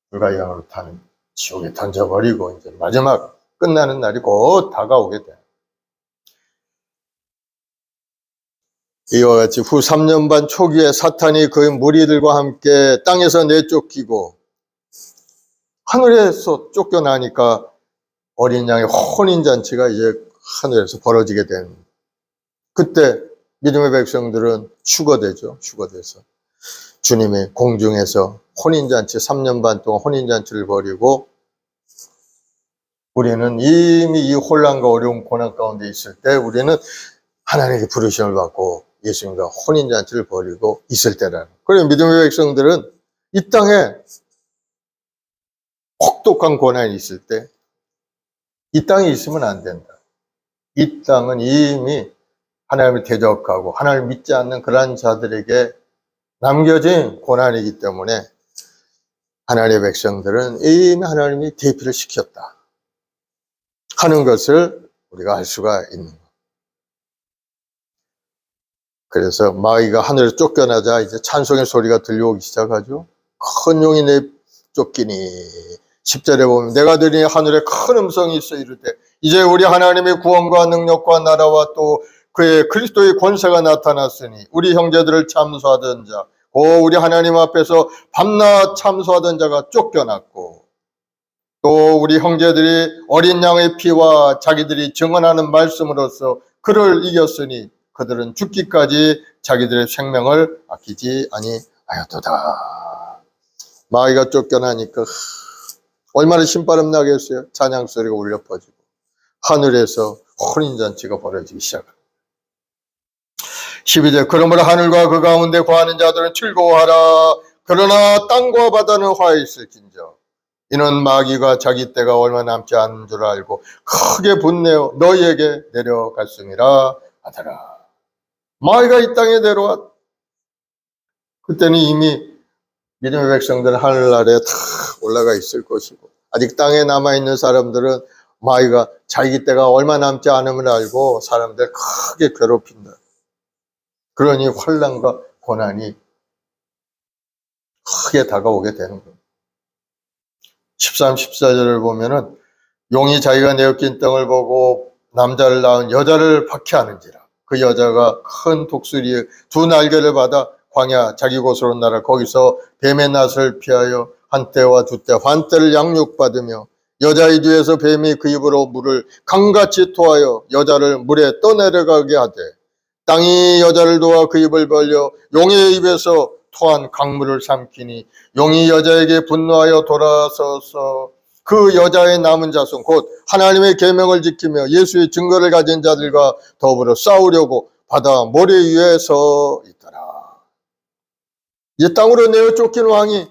불가양으로 타는 지옥에 던져버리고 이제 마지막 끝나는 날이 곧 다가오게 돼요. 이와 같이 후 3년 반 초기에 사탄이 그의 무리들과 함께 땅에서 내쫓기고 하늘에서 쫓겨나니까 어린 양의 혼인잔치가 이제 하늘에서 벌어지게 된. 그때 믿음의 백성들은 휴거되죠. 휴거돼서 주님의 공중에서 혼인잔치 3년 반 동안 혼인잔치를 벌이고 우리는 이미 이 혼란과 어려운 고난 가운데 있을 때 우리는 하나님께 부르심을 받고 예수님과 혼인잔치를 벌이고 있을 때라는. 그래서 믿음의 백성들은 이 땅에 혹독한 고난이 있을 때 이 땅에 있으면 안 된다. 이 땅은 이미 하나님을 대적하고 하나님을 믿지 않는 그런 자들에게 남겨진 고난이기 때문에 하나님의 백성들은 이미 하나님이 대피를 시켰다 하는 것을 우리가 알 수가 있는 거예요. 그래서 마귀가 하늘에 쫓겨나자 이제 찬송의 소리가 들려오기 시작하죠. 큰 용이 내쫓기니 10절에 보면 내가 들으니 하늘에 큰 음성이 있어 이르되 이제 우리 하나님의 구원과 능력과 나라와 또 그의 그리스도의 권세가 나타났으니 우리 형제들을 참소하던 자 우리 하나님 앞에서 밤낮 참소하던 자가 쫓겨났고 또 우리 형제들이 어린 양의 피와 자기들이 증언하는 말씀으로써 그를 이겼으니 그들은 죽기까지 자기들의 생명을 아끼지 아니하였도다. 마귀가 쫓겨나니까 얼마나 신바람 나겠어요. 찬양 소리가 울려 퍼지고 하늘에서 혼인잔치가 벌어지기 시작합니다. 12절 그러므로 하늘과 그 가운데 거하는 자들은 즐거워하라. 그러나 땅과 바다는 화해 있을진저 이는 마귀가 자기 때가 얼마 남지 않은 줄 알고 크게 분내어 너희에게 내려갔음이라 하더라. 마귀가 이 땅에 내려왔. 그때는 이미 믿음의 백성들은 하늘나라에 다 올라가 있을 것이고 아직 땅에 남아있는 사람들은 마귀가 자기 때가 얼마 남지 않음을 알고 사람들 크게 괴롭힌다. 그러니 환난과 고난이 크게 다가오게 되는 거예요. 13, 14절을 보면은 용이 자기가 내어낀 땅을 보고 남자를 낳은 여자를 박해하는지라. 그 여자가 큰 독수리의 두 날개를 받아 광야 자기 곳으로 날아 거기서 뱀의 낫을 피하여 한 때와 두 때, 반 때를 양육받으며 여자의 뒤에서 뱀이 그 입으로 물을 강같이 토하여 여자를 물에 떠내려가게 하되 땅이 여자를 도와 그 입을 벌려 용의 입에서 토한 강물을 삼키니 용이 여자에게 분노하여 돌아서서 그 여자의 남은 자손 곧 하나님의 계명을 지키며 예수의 증거를 가진 자들과 더불어 싸우려고 바다 모래 위에 서 있더라. 이 땅으로 내어 쫓긴 왕이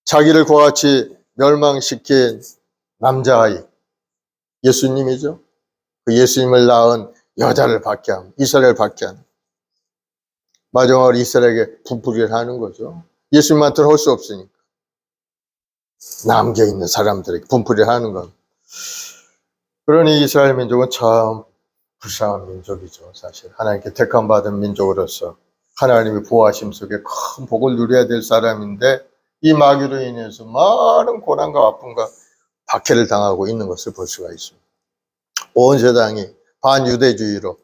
자기를 그와 같이 멸망시킨 남자아이 예수님이죠. 그 예수님을 낳은 여자를 박해함, 이스라엘을 박해하는 마지막으로 이스라엘에게 분풀이를 하는 거죠. 예수님한테는 할 수 없으니까 남겨있는 사람들에게 분풀이를 하는 것. 그러니 이스라엘 민족은 참 불쌍한 민족이죠. 사실 하나님께 택함받은 민족으로서 하나님의 보호하심 속에 큰 복을 누려야 될 사람인데 이 마귀로 인해서 많은 고난과 아픔과 박해를 당하고 있는 것을 볼 수가 있습니다. 온 세상이 반유대주의로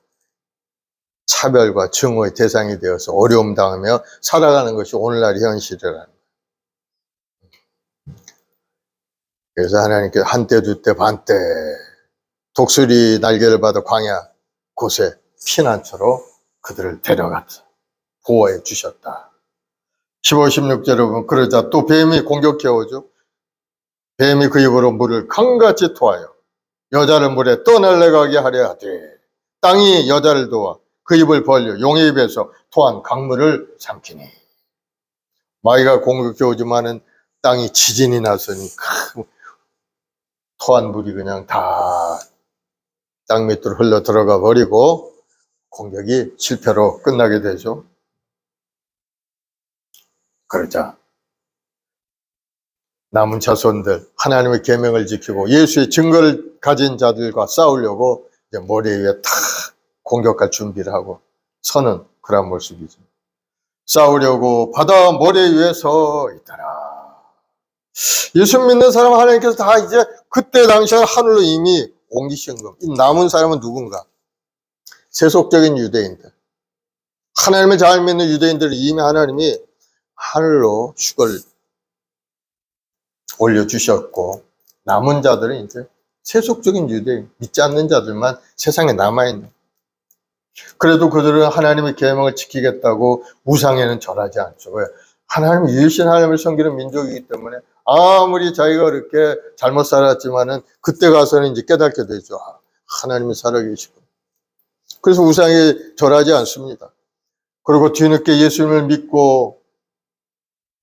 차별과 증오의 대상이 되어서 어려움 당하며 살아가는 것이 오늘날의 현실이라는 거예요. 그래서 하나님께서 한때, 두때, 반때 독수리 날개를 받아 광야 곳에 피난처로 그들을 데려갔다. 보호해 주셨다. 15, 16절에 보면 그러자 또 뱀이 공격해 오죠. 뱀이 그 입으로 물을 강같이 토하여 여자를 물에 떠내려가게 하려 하되 땅이 여자를 도와 그 입을 벌려 용의 입에서 토한 강물을 삼키니. 마귀가 공격해 오지만은 땅이 지진이 났으니 토한 물이 그냥 다 땅 밑으로 흘러 들어가 버리고 공격이 실패로 끝나게 되죠. 그러자 남은 자손들 하나님의 계명을 지키고 예수의 증거를 가진 자들과 싸우려고 이제 머리 위에 탁 공격할 준비를 하고 서는 그런 모습이죠. 싸우려고 바다 모래 위에 서 있더라. 예수 믿는 사람 하나님께서 다 이제 그때 당시에 하늘로 이미 옮기신 겁니다. 이 남은 사람은 누군가? 세속적인 유대인들. 하나님을 잘 믿는 유대인들을 이미 하나님이 하늘로 휴거를 올려주셨고 남은 자들은 이제 세속적인 유대인, 믿지 않는 자들만 세상에 남아있는. 그래도 그들은 하나님의 계명을 지키겠다고 우상에는 절하지 않죠. 왜? 하나님 유일신 하나님을 섬기는 민족이기 때문에 아무리 자기가 그렇게 잘못 살았지만은 그때 가서는 이제 깨닫게 되죠. 하나님이 살아계시고. 그래서 우상에 절하지 않습니다. 그리고 뒤늦게 예수님을 믿고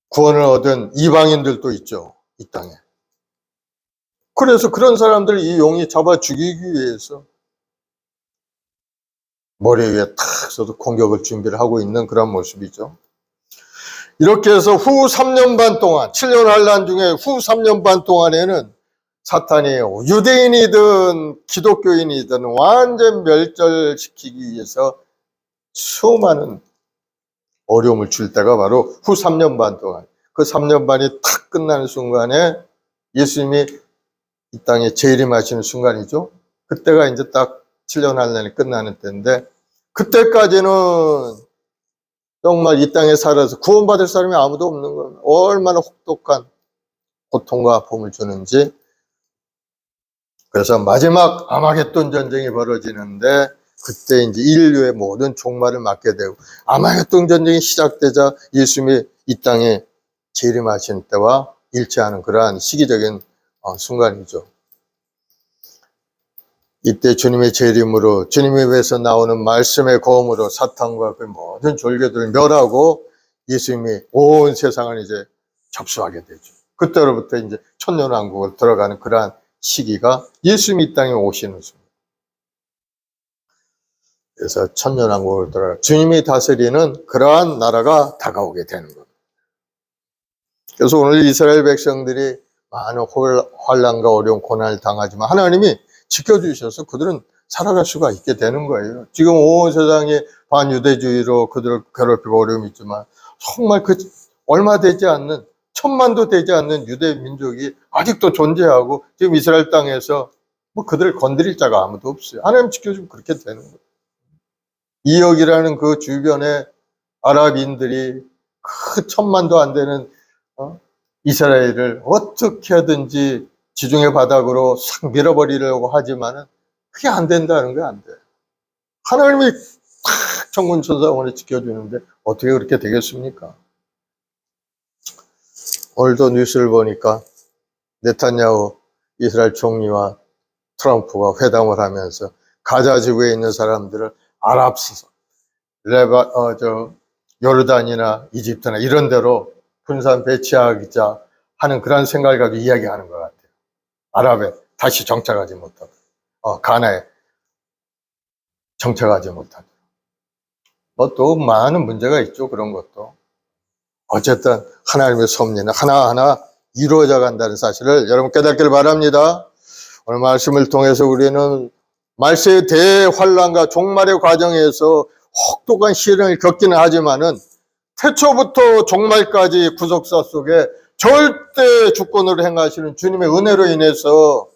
구원을 얻은 이방인들도 있죠. 이 땅에. 그래서 그런 사람들을 이 용이 잡아 죽이기 위해서 머리 위에 탁 서도 공격을 준비를 하고 있는 그런 모습이죠. 이렇게 해서 후 3년 반 동안, 7년 환란 중에 후 3년 반 동안에는 사탄이 유대인이든 기독교인이든 완전 멸절시키기 위해서 수많은 어려움을 줄 때가 바로 후 3년 반 동안. 그 3년 반이 탁 끝나는 순간에 예수님이 이 땅에 재림하시는 순간이죠. 그때가 이제 딱 7년 환란이 끝나는 때인데 그때까지는 정말 이 땅에 살아서 구원받을 사람이 아무도 없는 거예요. 얼마나 혹독한 고통과 아픔을 주는지. 그래서 마지막 아마겟돈 전쟁이 벌어지는데 그때 이제 인류의 모든 종말을 맞게 되고 아마겟돈 전쟁이 시작되자 예수님이 이 땅에 재림하신 때와 일치하는 그러한 시기적인 순간이죠. 이때 주님의 재림으로 주님의 입에서 나오는 말씀의 고음으로 사탄과 그 모든 졸개들을 멸하고 예수님이 온 세상을 이제 접수하게 되죠. 그때로부터 이제 천년왕국을 들어가는 그러한 시기가 예수님이 이 땅에 오시는 순간. 그래서 천년왕국을 들어가 주님이 다스리는 그러한 나라가 다가오게 되는 겁니다. 그래서 오늘 이스라엘 백성들이 많은 환난과 어려운 고난을 당하지만 하나님이 지켜주셔서 그들은 살아갈 수가 있게 되는 거예요. 지금 온 세상이 반유대주의로 그들을 괴롭히고 어려움이 있지만 정말 그 얼마 되지 않는, 천만도 되지 않는 유대 민족이 아직도 존재하고 지금 이스라엘 땅에서 뭐 그들을 건드릴 자가 아무도 없어요. 하나님 지켜주면 그렇게 되는 거예요. 2억이라는 그 주변에 아랍인들이 그 천만도 안 되는 이스라엘을 어떻게 하든지 지중해 바닥으로 싹 밀어버리려고 하지만은 그게 안 된다는 게 안 돼. 하나님이 탁 천군 천사원을 지켜주는데 어떻게 그렇게 되겠습니까? 오늘도 뉴스를 보니까 네타냐후 이스라엘 총리와 트럼프가 회담을 하면서 가자 지구에 있는 사람들을 아랍 요르단이나 이집트나 이런 데로 분산 배치하자 하는 그런 생각을 가지고 이야기하는 것 같아요. 아랍에 다시 정착하지 못하고, 가나에 정착하지 못하고. 뭐 또 많은 문제가 있죠, 그런 것도. 어쨌든 하나님의 섭리는 하나하나 이루어져 간다는 사실을 여러분 깨닫기를 바랍니다. 오늘 말씀을 통해서 우리는 말세의 대환란과 종말의 과정에서 혹독한 시련을 겪기는 하지만은 태초부터 종말까지 구속사 속에 절대 주권으로 행하시는 주님의 은혜로 인해서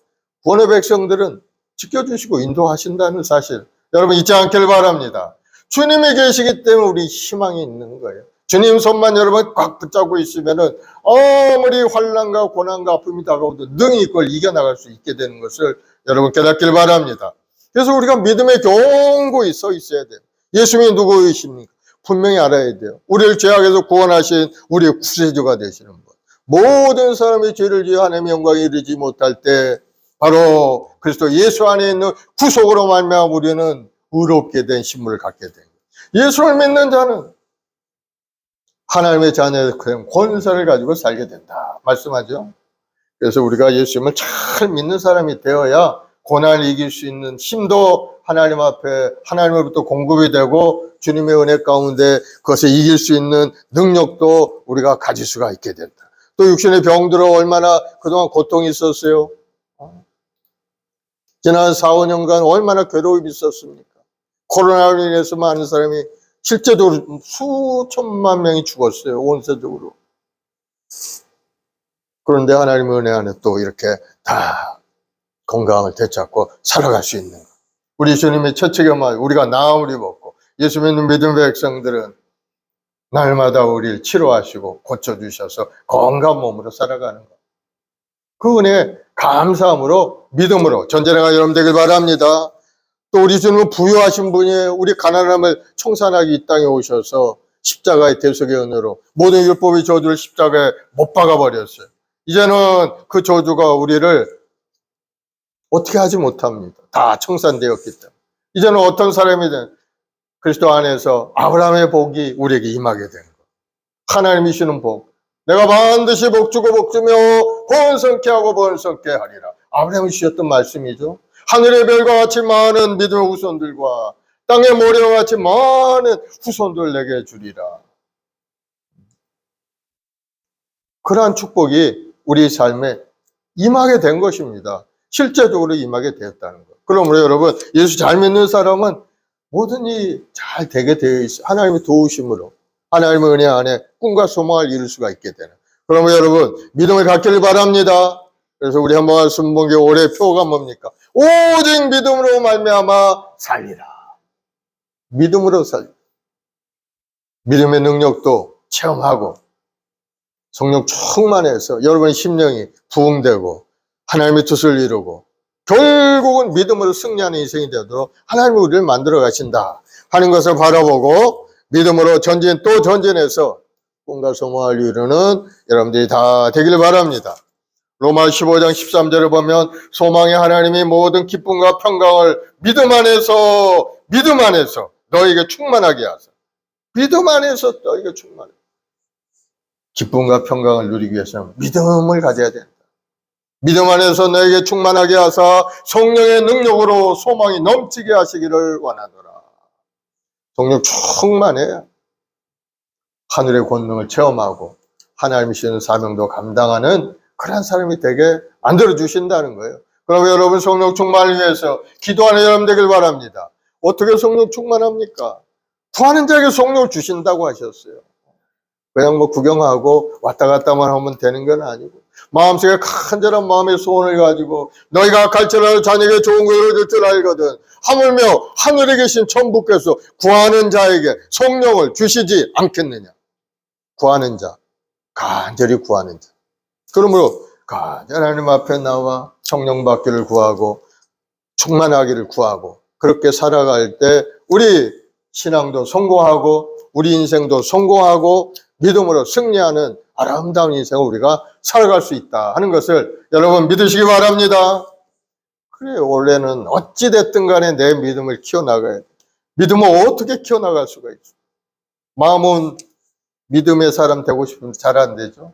구원의 백성들은 지켜주시고 인도하신다는 사실 여러분 잊지 않기를 바랍니다. 주님이 계시기 때문에 우리 희망이 있는 거예요. 주님 손만 여러분 꽉 붙잡고 있으면은 아무리 환난과 고난과 아픔이 다가오도 능히 이걸 이겨나갈 수 있게 되는 것을 여러분 깨닫기를 바랍니다. 그래서 우리가 믿음의 견고히 서 있어야 돼요. 예수님이 누구이십니까? 분명히 알아야 돼요. 우리를 죄악에서 구원하신 우리의 구세주가 되시는 분. 모든 사람이 죄를 지어 하나님의 영광에 이르지 못할 때 바로 그리스도 예수 안에 있는 구속으로 말미암아 우리는 의롭게 된 신분을 갖게 됩니다. 예수를 믿는 자는 하나님의 자녀의 권세를 가지고 살게 된다 말씀하죠. 그래서 우리가 예수님을 잘 믿는 사람이 되어야 고난을 이길 수 있는 힘도 하나님 앞에 하나님으로부터 공급이 되고 주님의 은혜 가운데 그것을 이길 수 있는 능력도 우리가 가질 수가 있게 된다. 또 육신의 병들어 얼마나 그동안 고통이 있었어요. 지난 4, 5년간 얼마나 괴로움이 있었습니까? 코로나로 인해서 많은 사람이 실제적으로 수천만 명이 죽었어요. 온 세적으로. 그런데 하나님의 은혜 안에 또 이렇게 다 건강을 되찾고 살아갈 수 있는 것. 우리 주님의 처치경만 우리가 나음을 입었고 예수 믿는 믿음의 백성들은 날마다 우리를 치료하시고 고쳐주셔서 건강한 몸으로 살아가는 것. 그 은혜 감사함으로 믿음으로 전제가 여러분 되길 바랍니다. 또 우리 주님은 부유하신 분이에요. 우리 가난함을 청산하기 이 땅에 오셔서 십자가의 대속의 은혜로 모든 율법의 저주를 십자가에 못 박아버렸어요. 이제는 그 저주가 우리를 어떻게 하지 못합니다. 다 청산되었기 때문에. 이제는 어떤 사람이든 그리스도 안에서 아브라함의 복이 우리에게 임하게 되는 거예요. 하나님이 주시는 복. 내가 반드시 복주고 복주며 번성케 하고 번성케 하리라. 아브라함이 주셨던 말씀이죠. 하늘의 별과 같이 많은 믿음의 후손들과 땅의 모래와 같이 많은 후손들 내게 주리라. 그러한 축복이 우리 삶에 임하게 된 것입니다. 실제적으로 임하게 되었다는 것. 그러므로 여러분 예수 잘 믿는 사람은 모든 일이 잘 되게 되어 있어요. 하나님의 도우심으로 하나님의 은혜 안에 꿈과 소망을 이룰 수가 있게 되는. 그러면 여러분 믿음을 갖기를 바랍니다. 그래서 우리 한번 말씀 본 게 올해 표가 뭡니까? 오직 믿음으로 말미암아 살리라. 믿음으로 살리라. 믿음의 능력도 체험하고 성령 충만해서 여러분의 심령이 부흥되고 하나님의 뜻을 이루고 결국은 믿음으로 승리하는 인생이 되도록 하나님이 우리를 만들어 가신다 하는 것을 바라보고 믿음으로 전진 또 전진해서 꿈과 소망을 이루는 여러분들이 다 되기를 바랍니다. 로마 15장 13절을 보면 소망의 하나님이 모든 기쁨과 평강을 믿음 안에서 너에게 충만하게 하사. 믿음 안에서 너에게 충만해. 기쁨과 평강을 누리기 위해서는 믿음을 가져야 된다. 믿음 안에서 너에게 충만하게 하사 성령의 능력으로 소망이 넘치게 하시기를 원하노라. 성령 충만해 하늘의 권능을 체험하고 하나님이 주시는 사명도 감당하는 그런 사람이 되게 만들어 주신다는 거예요. 그럼 여러분 성령 충만을 위해서 기도하는 여러분 되길 바랍니다. 어떻게 성령 충만합니까? 구하는 자에게 성령을 주신다고 하셨어요. 그냥 뭐 구경하고 왔다 갔다만 하면 되는 건 아니고 마음속에 간절한 마음의 소원을 가지고 너희가 갈지라도 자녀에게 좋은 것을 얻을 줄 알거든 하물며 하늘에 계신 천부께서 구하는 자에게 성령을 주시지 않겠느냐. 구하는 자, 간절히 구하는 자. 그러므로 간절히 하나님 앞에 나와 성령 받기를 구하고 충만하기를 구하고 그렇게 살아갈 때 우리 신앙도 성공하고 우리 인생도 성공하고 믿음으로 승리하는 아름다운 인생을 우리가 살아갈 수 있다 하는 것을 여러분 믿으시기 바랍니다. 그래, 원래는 어찌됐든 간에 내 믿음을 키워나가야 돼. 믿음을 어떻게 키워나갈 수가 있어? 마음은 믿음의 사람 되고 싶은데 잘 안 되죠.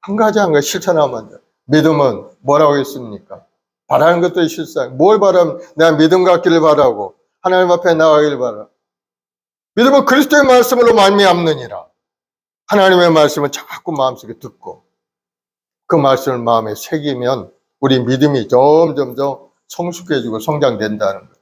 한 가지 실천하면 돼. 믿음은 뭐라고 했습니까? 바라는 것도 실상. 뭘 바라면 내가 믿음 갖기를 바라고 하나님 앞에 나가기를 바라. 믿음은 그리스도의 말씀으로 말미암느니라. 하나님의 말씀을 자꾸 마음속에 듣고 그 말씀을 마음에 새기면 우리 믿음이 점점 성숙해지고 성장된다는 거예요.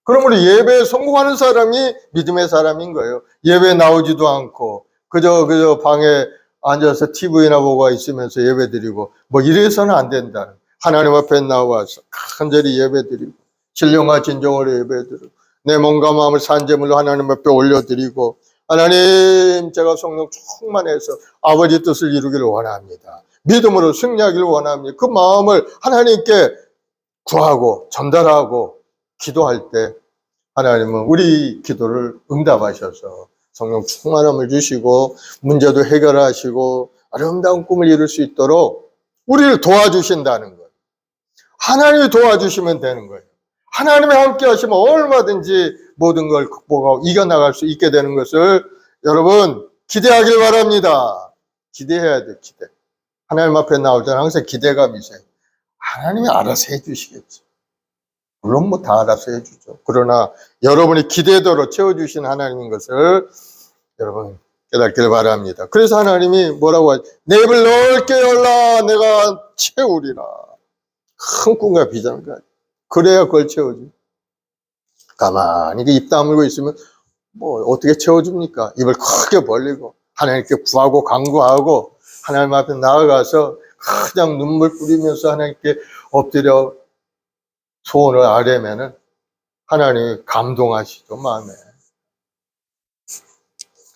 그럼 우리 예배에 성공하는 사람이 믿음의 사람인 거예요. 예배 나오지도 않고 그저 방에 앉아서 TV나 보고 있으면서 예배 드리고 뭐 이래서는 안 된다는. 하나님 앞에 나와서 간절히 예배 드리고 신령과 진정으로 예배 드리고 내 몸과 마음을 산제물로 하나님 앞에 올려드리고 하나님 제가 성령 충만해서 아버지 뜻을 이루기를 원합니다. 믿음으로 승리하기를 원합니다. 그 마음을 하나님께 구하고 전달하고 기도할 때 하나님은 우리 기도를 응답하셔서 성령 충만함을 주시고 문제도 해결하시고 아름다운 꿈을 이룰 수 있도록 우리를 도와주신다는 거예요. 하나님이 도와주시면 되는 거예요. 하나님이 함께 하시면 얼마든지 모든 걸 극복하고 이겨나갈 수 있게 되는 것을 여러분 기대하길 바랍니다. 기대해야 돼, 기대. 하나님 앞에 나올 때는 항상 기대감이 있어요. 하나님이 알아서 해주시겠지. 물론 뭐 다 알아서 해주죠. 그러나 여러분이 기대대로 채워주신 하나님인 것을 여러분 깨닫길 바랍니다. 그래서 하나님이 뭐라고 하죠? 내 입을 넓게 열라 내가 채우리라. 큰 꿈과 비전을 가지고. 그래야 그걸 채워줘. 가만히 입 다물고 있으면 뭐 어떻게 채워줍니까? 입을 크게 벌리고 하나님께 구하고 간구하고 하나님 앞에 나아가서 그냥 눈물 뿌리면서 하나님께 엎드려 소원을 아뢰면은 하나님이 감동하시죠, 마음에.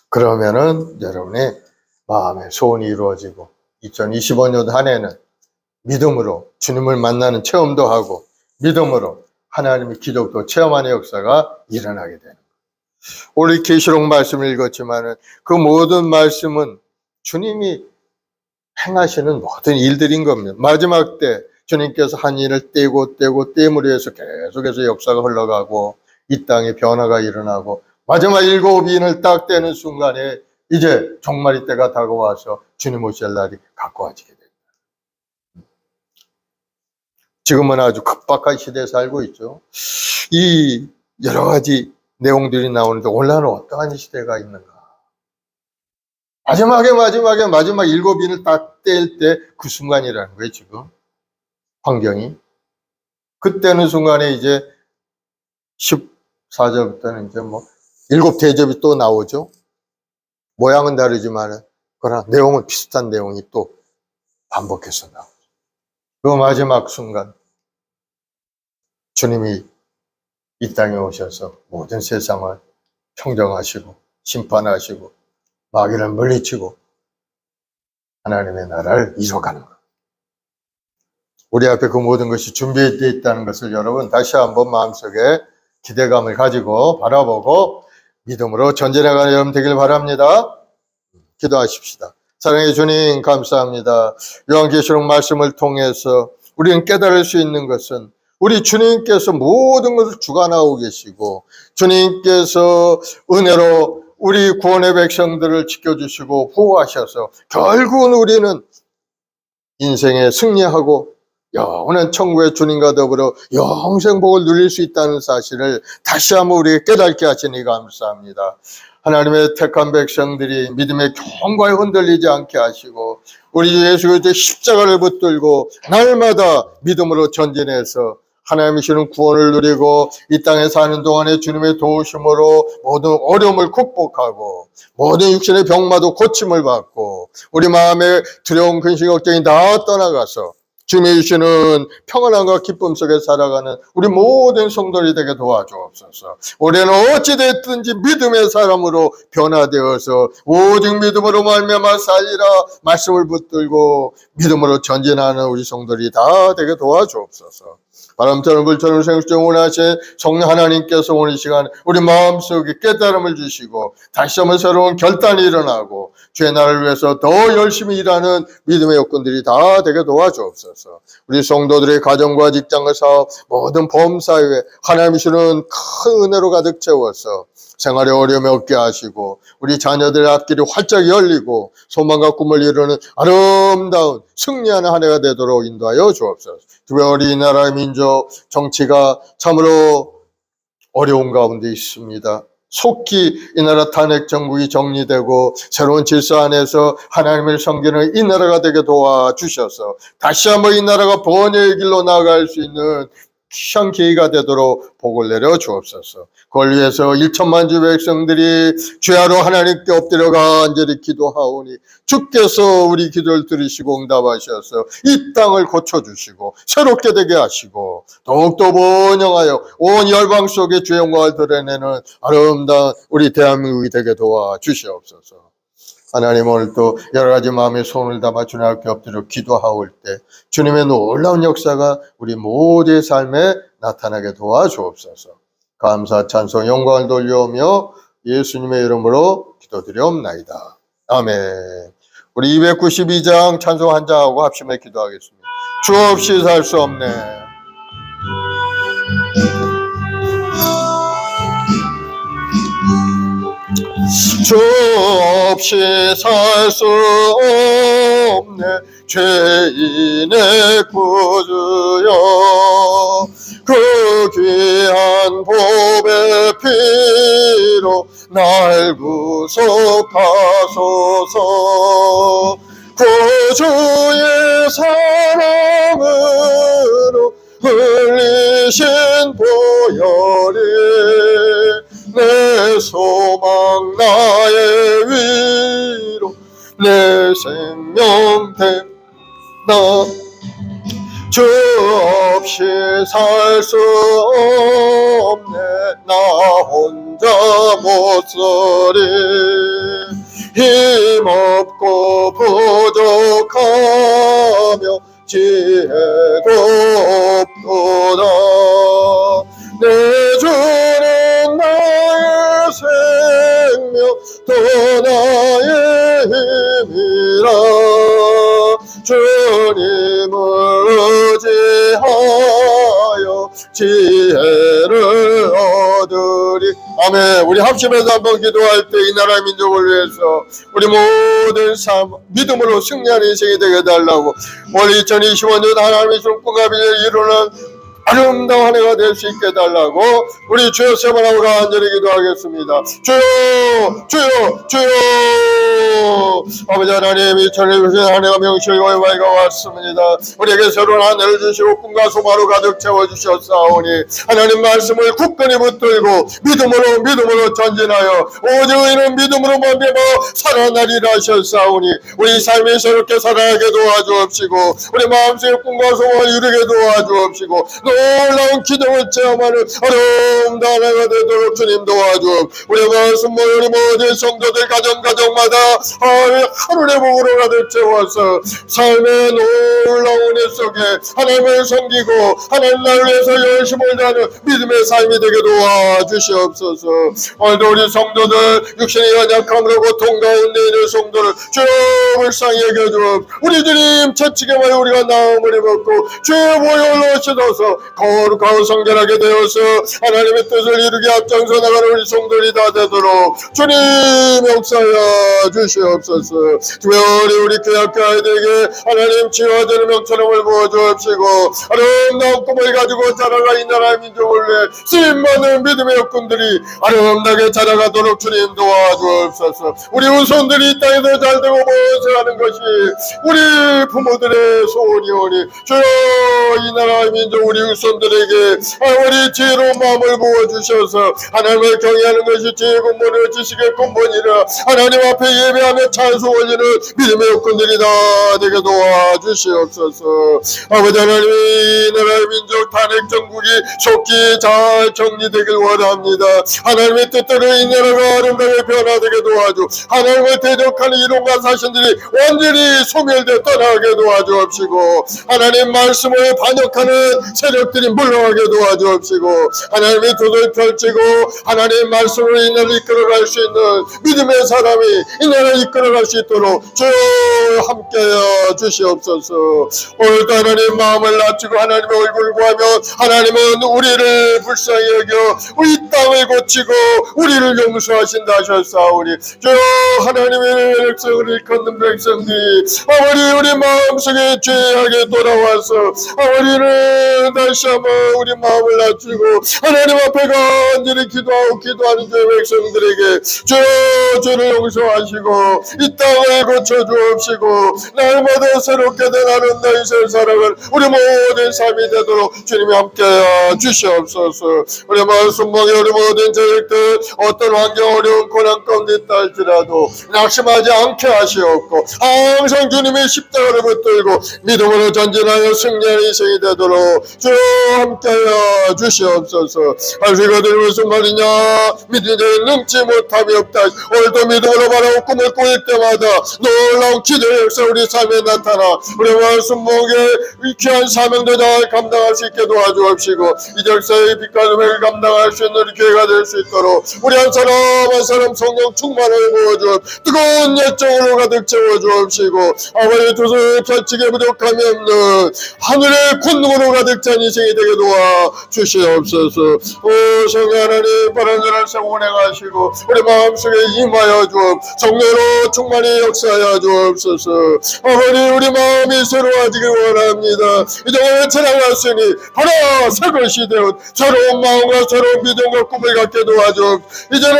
그러면은 여러분의 마음의 소원이 이루어지고 2025년 한 해는 믿음으로 주님을 만나는 체험도 하고 믿음으로 하나님의 기적도 체험하는 역사가 일어나게 되는 거예요. 오늘 계시록 말씀을 읽었지만은 그 모든 말씀은 주님이 행하시는 모든 일들인 겁니다. 마지막 때 주님께서 한 일을 떼고 떼므로 해서 계속해서 역사가 흘러가고 이 땅에 변화가 일어나고 마지막 7인을 딱 떼는 순간에 이제 종말이 때가 다가와서 주님 오실 날이 가까워지게 됩니다. 지금은 아주 급박한 시대에 살고 있죠. 이 여러 가지 내용들이 나오는데 오늘날은 어떠한 시대가 있는가? 마지막 7인을 딱 뗄 때 그 순간이라는 거예요, 지금. 환경이. 그때는 순간에 이제 14절부터는 이제 뭐 7대접이 또 나오죠. 모양은 다르지만 그러나 내용은 비슷한 내용이 또 반복해서 나오죠. 그 마지막 순간 주님이 이 땅에 오셔서 모든 세상을 평정하시고 심판하시고 마귀를 물리치고 하나님의 나라를 이뤄가는 것. 우리 앞에 그 모든 것이 준비되어 있다는 것을 여러분 다시 한번 마음속에 기대감을 가지고 바라보고 믿음으로 전진해가는 여러분 되길 바랍니다. 기도하십시다. 사랑의 주님 감사합니다. 요한계시록 말씀을 통해서 우리는 깨달을 수 있는 것은 우리 주님께서 모든 것을 주관하고 계시고 주님께서 은혜로 우리 구원의 백성들을 지켜주시고 보호하셔서 결국은 우리는 인생에 승리하고 영원한 천국의 주님과 더불어 영생복을 누릴 수 있다는 사실을 다시 한번 우리에게 깨닫게 하시니 감사합니다. 하나님의 택한 백성들이 믿음의 경과에 흔들리지 않게 하시고 우리 주 예수 그리스도의 십자가를 붙들고 날마다 믿음으로 전진해서 하나님이 주는 구원을 누리고 이 땅에 사는 동안에 주님의 도우심으로 모든 어려움을 극복하고 모든 육신의 병마도 고침을 받고 우리 마음의 두려움, 근심, 걱정이 다 떠나가서 주님이 주시는 평안함과 기쁨 속에 살아가는 우리 모든 성도들이 되게 도와주옵소서. 올해는 어찌됐든지 믿음의 사람으로 변화되어서 오직 믿음으로 말미암아 살리라 말씀을 붙들고 믿음으로 전진하는 우리 성도들이 다 되게 도와주옵소서. 바람처럼 불처럼 생수처럼 원하신 성령 하나님께서 오늘 이 시간 우리 마음속에 깨달음을 주시고 다시 한번 새로운 결단이 일어나고 주의 나라를 위해서 더 열심히 일하는 믿음의 여건들이 다 되게 도와주옵소서. 우리 성도들의 가정과 직장과 사업 모든 범사에 하나님이 주는 큰 은혜로 가득 채워서 생활의 어려움이 없게 하시고 우리 자녀들의 앞길이 활짝 열리고 소망과 꿈을 이루는 아름다운 승리하는 한 해가 되도록 인도하여 주옵소서. 특별히 이 나라의 민족 정치가 참으로 어려운 가운데 있습니다. 속히 이 나라 탄핵 정국이 정리되고 새로운 질서 안에서 하나님을 섬기는 이 나라가 되게 도와주셔서 다시 한번 이 나라가 번영의 길로 나아갈 수 있는 귀한 기회가 되도록 복을 내려 주옵소서. 그걸 위해서 1천만 주 백성들이 주야로 하나님께 엎드려 간절히 기도하오니 주께서 우리 기도를 들으시고 응답하셔서 이 땅을 고쳐주시고 새롭게 되게 하시고 더욱더 번영하여 온 열방 속에 주의 영광을 드러내는 아름다운 우리 대한민국이 되게 도와주시옵소서. 하나님, 오늘 또 여러 가지 마음의 손을 담아 주님 앞에 엎드려 기도하올 때 주님의 놀라운 역사가 우리 모두의 삶에 나타나게 도와주옵소서. 감사, 찬송, 영광을 돌려오며 예수님의 이름으로 기도드리옵나이다. 아멘. 우리 292장 찬송 한 장하고 합심해 기도하겠습니다. 주 없이 살 수 없네. 주 없이 살 수 없네. 죄인의 구주여, 그 귀한 보배 피로 날 구속하소서. 구주의 사랑으로 흘리신 보혈이 내 소망 나의 위로 내 생명 된다. 주 없이 살 수 없네. 나 혼자 못 서리. 힘없고 부족하며 지혜도 없도다. 내 주는 나의 생명 또 나의 힘이라. 주님을 의지하여 지혜를 얻으리. 아멘. 우리 합심해서 한번 기도할 때 이 나라의 민족을 위해서 우리 모든 삶 믿음으로 승리하는 인생이 되게 해달라고, 올 2025년 하나님의 주는 꿈과 비전을 이루는 아름다운 한 해가 될 수 있게 해달라고 우리 주여 세 번 하고 간절히 기도하겠습니다. 주여, 주여, 주여. 아버지 하나님, 2025년 한 해가 명실과 와이가 왔습니다. 우리에게 새로운 한 해를 주시고 꿈과 소망으로 가득 채워주셨사오니 하나님 말씀을 굳건히 붙들고 믿음으로 전진하여 오직 의인은 믿음으로 말미암아 살아나리라 하셨사오니 우리 삶이 새롭게 살아가게 도와주옵시고 우리 마음속의 꿈과 소망을 이루게 도와주옵시고 놀라운 기적을 체험하는 아름다운 해가 되도록 주님 도와주옵. 우리 말씀 우리 모든 성도들 가정마다 하늘의 복으로 가득 채워서 삶의 놀라운 일 속에 하나님을 섬기고 하나님 나를 위해서 열심히 일하는 믿음의 삶이 되게 도와주시옵소서. 오늘도 우리 성도들 육신의 연약함으로 고통 가운데 있는 성도를 주여 불쌍히 여겨주옵. 우리 주님 채찍에 말려 우리가 나음을 입었고 주의 보혈로 씻어서 거룩하고 성결하게 되어서 하나님의 뜻을 이루게 앞장서 나가는 우리 성도들이 다 되도록 주님 역사하여 주시옵소서. 특별히 우리 교회 아이들에게 하나님 치유하는 명철함을 부어주옵시고 아름다운 꿈을 가지고 자라가 이 나라의 민족을 위해 쓰임받는 믿음의 역군들이 아름답게 자라가도록 주님 도와주옵소서. 우리 후손들이 이 땅에서 잘되고 번성하는 것이 우리 부모들의 소원이오니 주여 이 나라의 민족 우리 후손들에게 우리 지혜로운 마음을 부어주셔서 하나님을 경외하는 것이 지혜의 근본이요 지식의 근본이라 하나님 앞에 예배하며 찬송 올리는 믿음의 역군들이 다 되게 도와주시옵소서. 아버지 하나님 이 나라의 민족 탄핵 정국이 속히 잘 정리되길 원합니다. 하나님의 뜻대로 이 나라가 아름답게 변화되게 도와주 하나님을 대적하는 이론과 사신들이 완전히 소멸되어 떠나게 도와주옵시고 하나님 말씀을 반역하는 세력들이 물러가게 도와주옵시고 하나님의 도를 펼치고 하나님 말씀으로 이 나라를 이끌어갈 수 있는 믿음의 사람이 이 나라를 이끌어갈 수 있도록 주여 함께하여 주시옵소서. 오늘도 하나님 마음을 낮추고 하나님의 얼굴을 구하며 하나님은 우리를 불쌍히 여겨 우리 땅을 고치고 우리를 용서하신다 하셨사오니 주여 하나님의 백성을 일컫는 백성들이 우리 마음속에 죄악에 돌아와서 우리는 다시 한번 우리 마음을 낮추고 하나님 앞에 간절히 기도하는 주의 백성들에게 주여 죄를 용서하시고 이 땅을 고쳐주옵시고 날마다 새롭게 된 아름다운 새 사랑을 우리 모든 삶이 되도록 주님이 함께하여 주시옵소서. 우리 마음 순복에 우리 모든 자식들 어떤 환경 어려운 고난 가운데 있다 할지라도 낙심하지 않게 하시옵고 항상 주님의 십자가를 붙들고 믿음으로 전진하여 승리하는 인생이 되도록 주여 함께하여 주시옵소서. 할 수 있거든 무슨 말이냐 믿는 자는 능치 못함이 없다. 오늘도 믿음으로 바라고 꿈을 꾸일 때마다 놀라운 기도의 역사 우리 삶에 나타나 우리 마음 순복에 귀한 사명도 잘 감당할 수 있게 도와주옵시고 이 역사의 빛과 음악을 감당할 수 있는 우리 교회가 될 수 있도록 우리 한 사람 한 사람 성령 충만을 부어주옵 뜨거운 열정으로 가득 채워주옵시고 아버지 두 손을 펼치게 부족함이 없는 하늘의 권능으로 가득 찬 인생이 되게 도와주시옵소서. 오 성령 하나님 바람전할 생 운행하시고 우리 마음속에 임하여 주옵 성령으로 충만히 역사하여 주옵소서. 아버지 우리 마음이 새로워지길 원합니다. 이제 찬양하시니 바로 새 것이 되었 새로운 마음과 새로운 믿음과 꿈을 갖게 도와줘. 이제는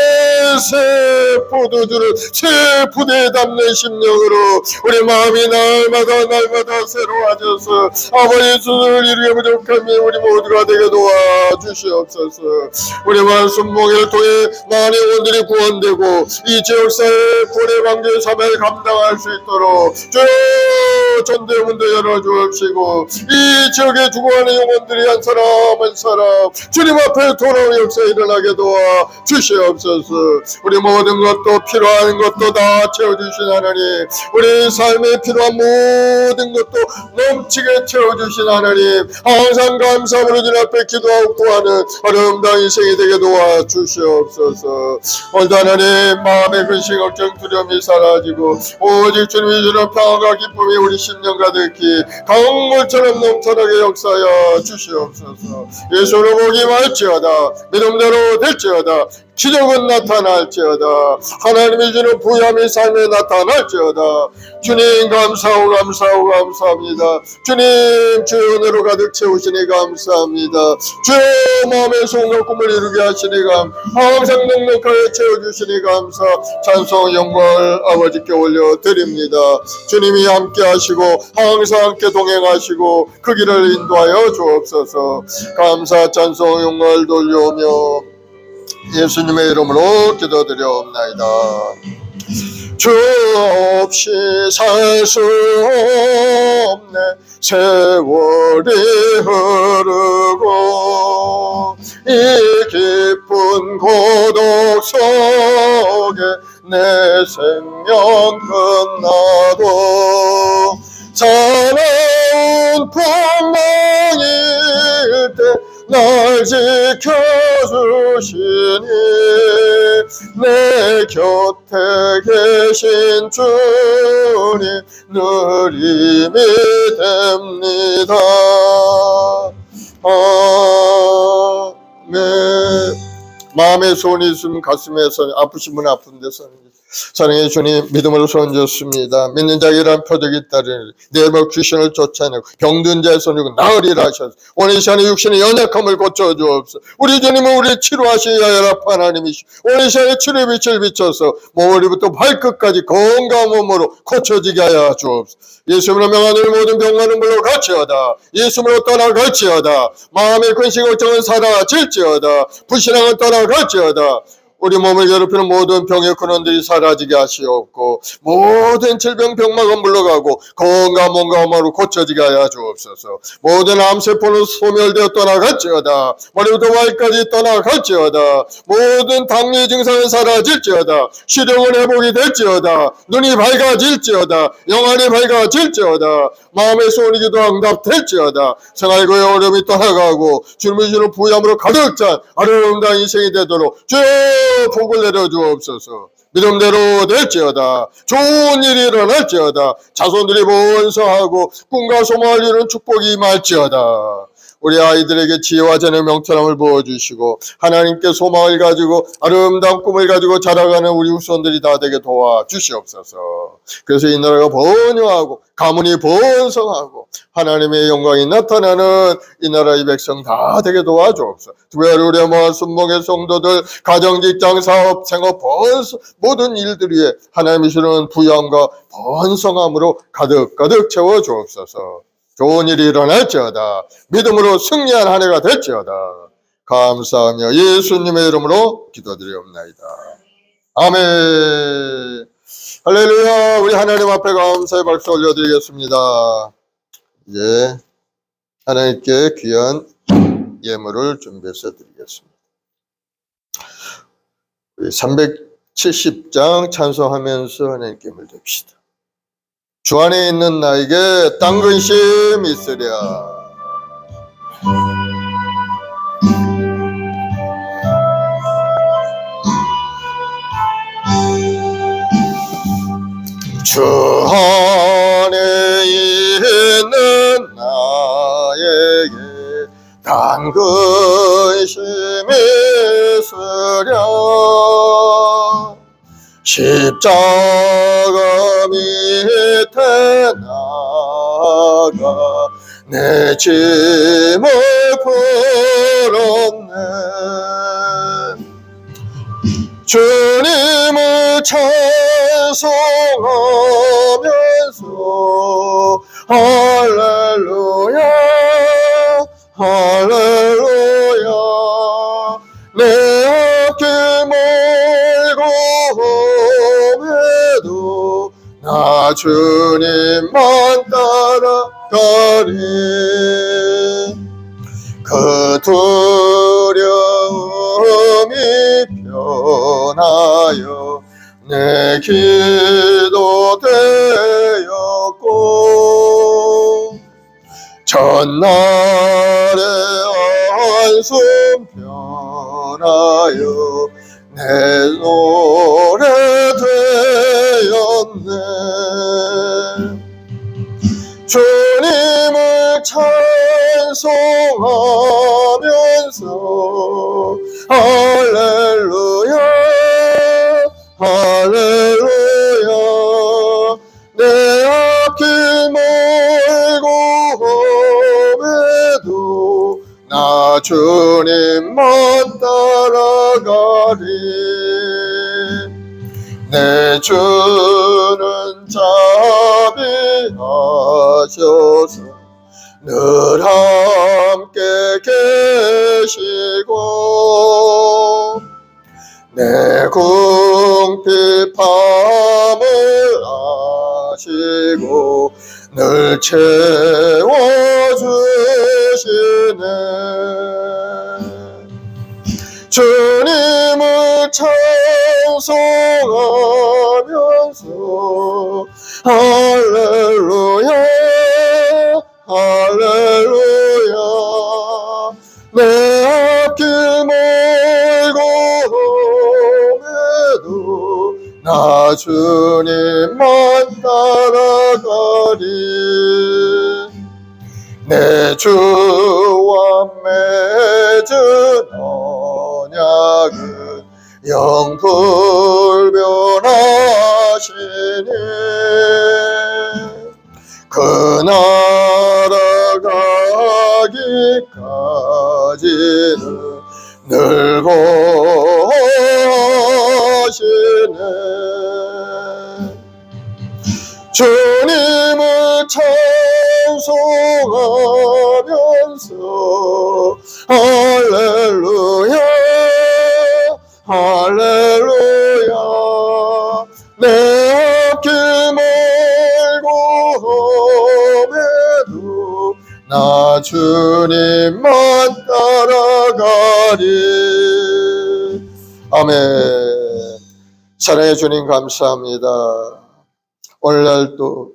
새 포도주를 새 부대에 담는 심령으로 우리 마음이 날마다 새로워져서 아버지 뜻을 이루게 부족함이 우리 모두가 되게 도와주시옵소서. 우리 마음 순복을 통해 많은 영혼들이 구원되고 이 지역사회의 구원의 방주의 사명을 감당할 수 있도록 주여 전대문도 열어주옵시고 이 지역에 죽어가는 영혼들이 한 사람 한 사람 주님 앞에 돌아오는 역사 일어나게 도와주시옵소서. 우리 모든 것도 필요한 것도 다 채워주신 하나님 우리 삶에 필요한 모든 것도 넘치게 채워주신 하나님 항상 감사함으로 주님 앞에 기도하고 구하는 아름다운 인생이 되게 도와주시옵소서. 오늘도 하나님 마음의 근심 걱정 두려움이 사라지고 오직 주님이 주는 평안과 기쁨이 우리 심령 가득히 강물처럼 넘쳐나게 역사하여 주시옵소서. 예수로 복이 말지어다 믿음대로 될지어다 기적은 나타날지어다 하나님이 주는 부유함이 삶에 나타날지어다. 주님 감사합니다. 주님 주의 은혜로 가득 채우시니 감사합니다. 주의 마음의 소원과 꿈을 이루게 하시니 항상 넉넉하게 채워주시니 감사 찬송 영광을 아버지께 올려드립니다. 주님이 함께 하시고 항상 함께 동행하시고 그 길을 인도하여 주옵소서. 감사 찬송 영광을 돌려오며 예수님의 이름으로 기도드려옵나이다. 주 없이 살 수 없네 세월이 흐르고 이 깊은 고독 속에 내 생명 끝나도 사나운 풍랑일 때 날 지켜주시니 내 곁에 계신 주님 늘 힘이 됩니다. 아멘. 마음에 소원이 있으면 가슴에 선, 아프신 분 아픈 데 서는 사랑의 주님, 믿음으로 손졌습니다. 믿는 자에게란 표적이 따르니 내목 귀신을 쫓아내고 병든 자의 손이고 나으리라 하셔서 오늘 이 시간에 육신의 연약함을 고쳐주옵소서. 우리 주님은 우리 치료하시야 연합 하나님이시오. 오늘 이 시간에 치료의 빛을 비춰서 머리부터 발끝까지 건강한 몸으로 고쳐지게 하여 주옵소서. 예수님으로 명하는 모든 병만은 물러갈지어다. 예수님으로 떠나갈지어다. 마음의 근심 걱정은 사라질지어다. 불신앙은 떠나갈지어다. 우리 몸을 괴롭히는 모든 병의 근원들이 사라지게 하시옵고 모든 질병 병마가 물러가고 건강한 몸과 몸으로 고쳐지게 하여 주옵소서. 모든 암세포는 소멸되어 떠나갈지어다. 머리부터 발까지 떠나갈지어다. 모든 당뇨 증상은 사라질지어다. 시력은 회복이 될지어다. 눈이 밝아질지어다. 영안이 밝아질지어다. 마음의 소원이 기도 응답될지어다. 생활고의 어려움이 떠나가고 주님의 주는 부유함으로 가득 찬 아름다운 인생이 되도록 주여 복을 내려주옵소서. 믿음대로 될지어다. 좋은 일이 일어날지어다. 자손들이 번성하고 꿈과 소망을 이루는 축복이 임할지어다. 우리 아이들에게 지혜와 재능 명철함을 부어주시고 하나님께 소망을 가지고 아름다운 꿈을 가지고 자라가는 우리 후손들이 다 되게 도와주시옵소서. 그래서 이 나라가 번영하고 가문이 번성하고 하나님의 영광이 나타나는 이 나라의 백성 다 되게 도와주옵소서. 특별히 우리 모아 순복의 성도들 가정 직장 사업 생업 번성 모든 일들 위에 하나님이 주는 부양과 번성함으로 가득가득 채워주옵소서. 좋은 일이 일어날지어다. 믿음으로 승리한 한 해가 될지어다. 감사하며 예수님의 이름으로 기도드리옵나이다. 아멘. 할렐루야. 우리 하나님 앞에 감사의 박수 올려드리겠습니다. 이제 하나님께 귀한 예물을 준비해서 드리겠습니다. 우리 370장 찬송하면서 하나님께 예물 드립시다. 주 안에 있는 나에게 딴 근심 있으랴. 주 안에 있는 나에게 딴 근심 있으랴. 십자가 밑에 나가 내 짐을 풀었네. 주님을 찬송하면서 할렐루야 할렐루야. 내 앞길 멀고 험해도 나 주님만 따라가리. 그 두려움이 변하여 내 기도 되었고 전날의 한숨 변하여 내 노래 되었네. 주님을 찬송하면서 할렐루야 할렐루야. 내 앞길 멀고 험해도 나 주님만 따라가리. 내 주는 자비하셔서 늘 함께 계시고 내 궁핍함을 아시고 늘 채워주시네. 주님을 찬송하면서 할렐루야 할렐루야. 내 앞길 멀고 험해도 나 주님만 따라가리. 내 주와 맺은 언약은 영불변하시니 그 나라 가기까지는 늘 거하시네. 주님을 찬송하면서 할렐루야 할렐루야 내 앞길 멀고 험해도 나 주님만 따라가리. 아멘. 사랑해 주님 감사합니다. 오늘날도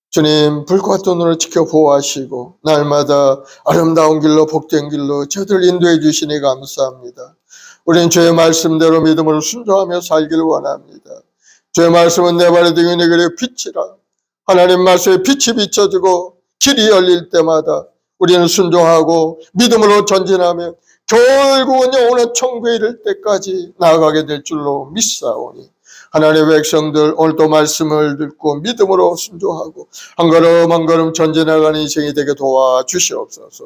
주님 불과 눈으로 지켜 보호하시고 날마다 아름다운 길로 복된 길로 저들 인도해 주시니 감사합니다. 우리는 주의 말씀대로 믿음으로 순종하며 살기를 원합니다. 주의 말씀은 내 발에 등에 내 길에 빛이라. 하나님 말씀에 빛이 비춰지고 길이 열릴 때마다 우리는 순종하고 믿음으로 전진하며 결국은 영원한 천국에 이를 때까지 나아가게 될 줄로 믿사오니 하나님의 백성들 오늘도 말씀을 듣고 믿음으로 순종하고 한 걸음 한 걸음 전진해가는 인생이 되게 도와주시옵소서.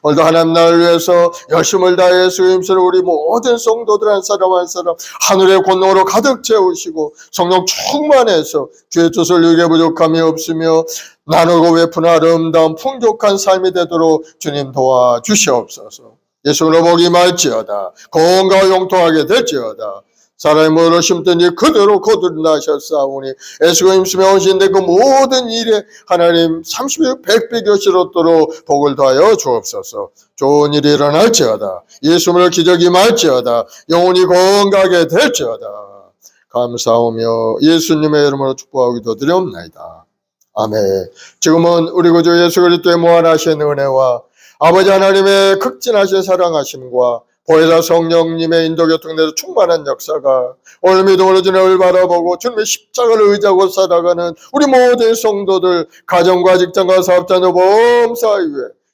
오늘도 하나님 나라를 위해서 열심을 다해서 힘쓰는 우리 모든 성도들 한 사람 한 사람 하늘의 권능으로 가득 채우시고 성령 충만해서 주의 뜻을 이루게 부족함이 없으며 나누고 베푸는 아름다운 풍족한 삶이 되도록 주님 도와주시옵소서. 예수로 복이 말지어다. 건강하고 용통하게 될지어다. 사람이 뭐를 심든지 그대로 거두린다 하셨사오니 예수가 힘쓰며 오신데 그 모든 일에 하나님 30배 100배 곁을 얻도록 복을 더하여 주옵소서. 좋은 일이 일어날지어다. 예수를 기적이 말지어다. 영혼이 건강하게 될지어다. 감사하며 예수님의 이름으로 축복하고 기도드리옵나이다. 아멘. 지금은 우리 구주 예수 그리스도의 무한하신 은혜와 아버지 하나님의 극진하신 사랑하심과 보혜사 성령님의 인도교통내에서 충만한 역사가 오늘 믿음으로 주님을 바라보고 주님의 십자가를 의지하고 살아가는 우리 모든 성도들 가정과 직장과 사업자녀 범사에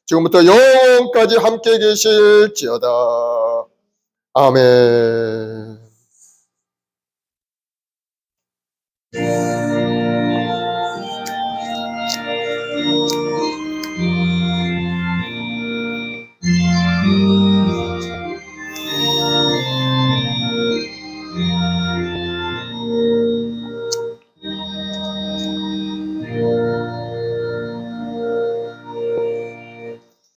지금부터 영원까지 함께 계실지어다. 아멘.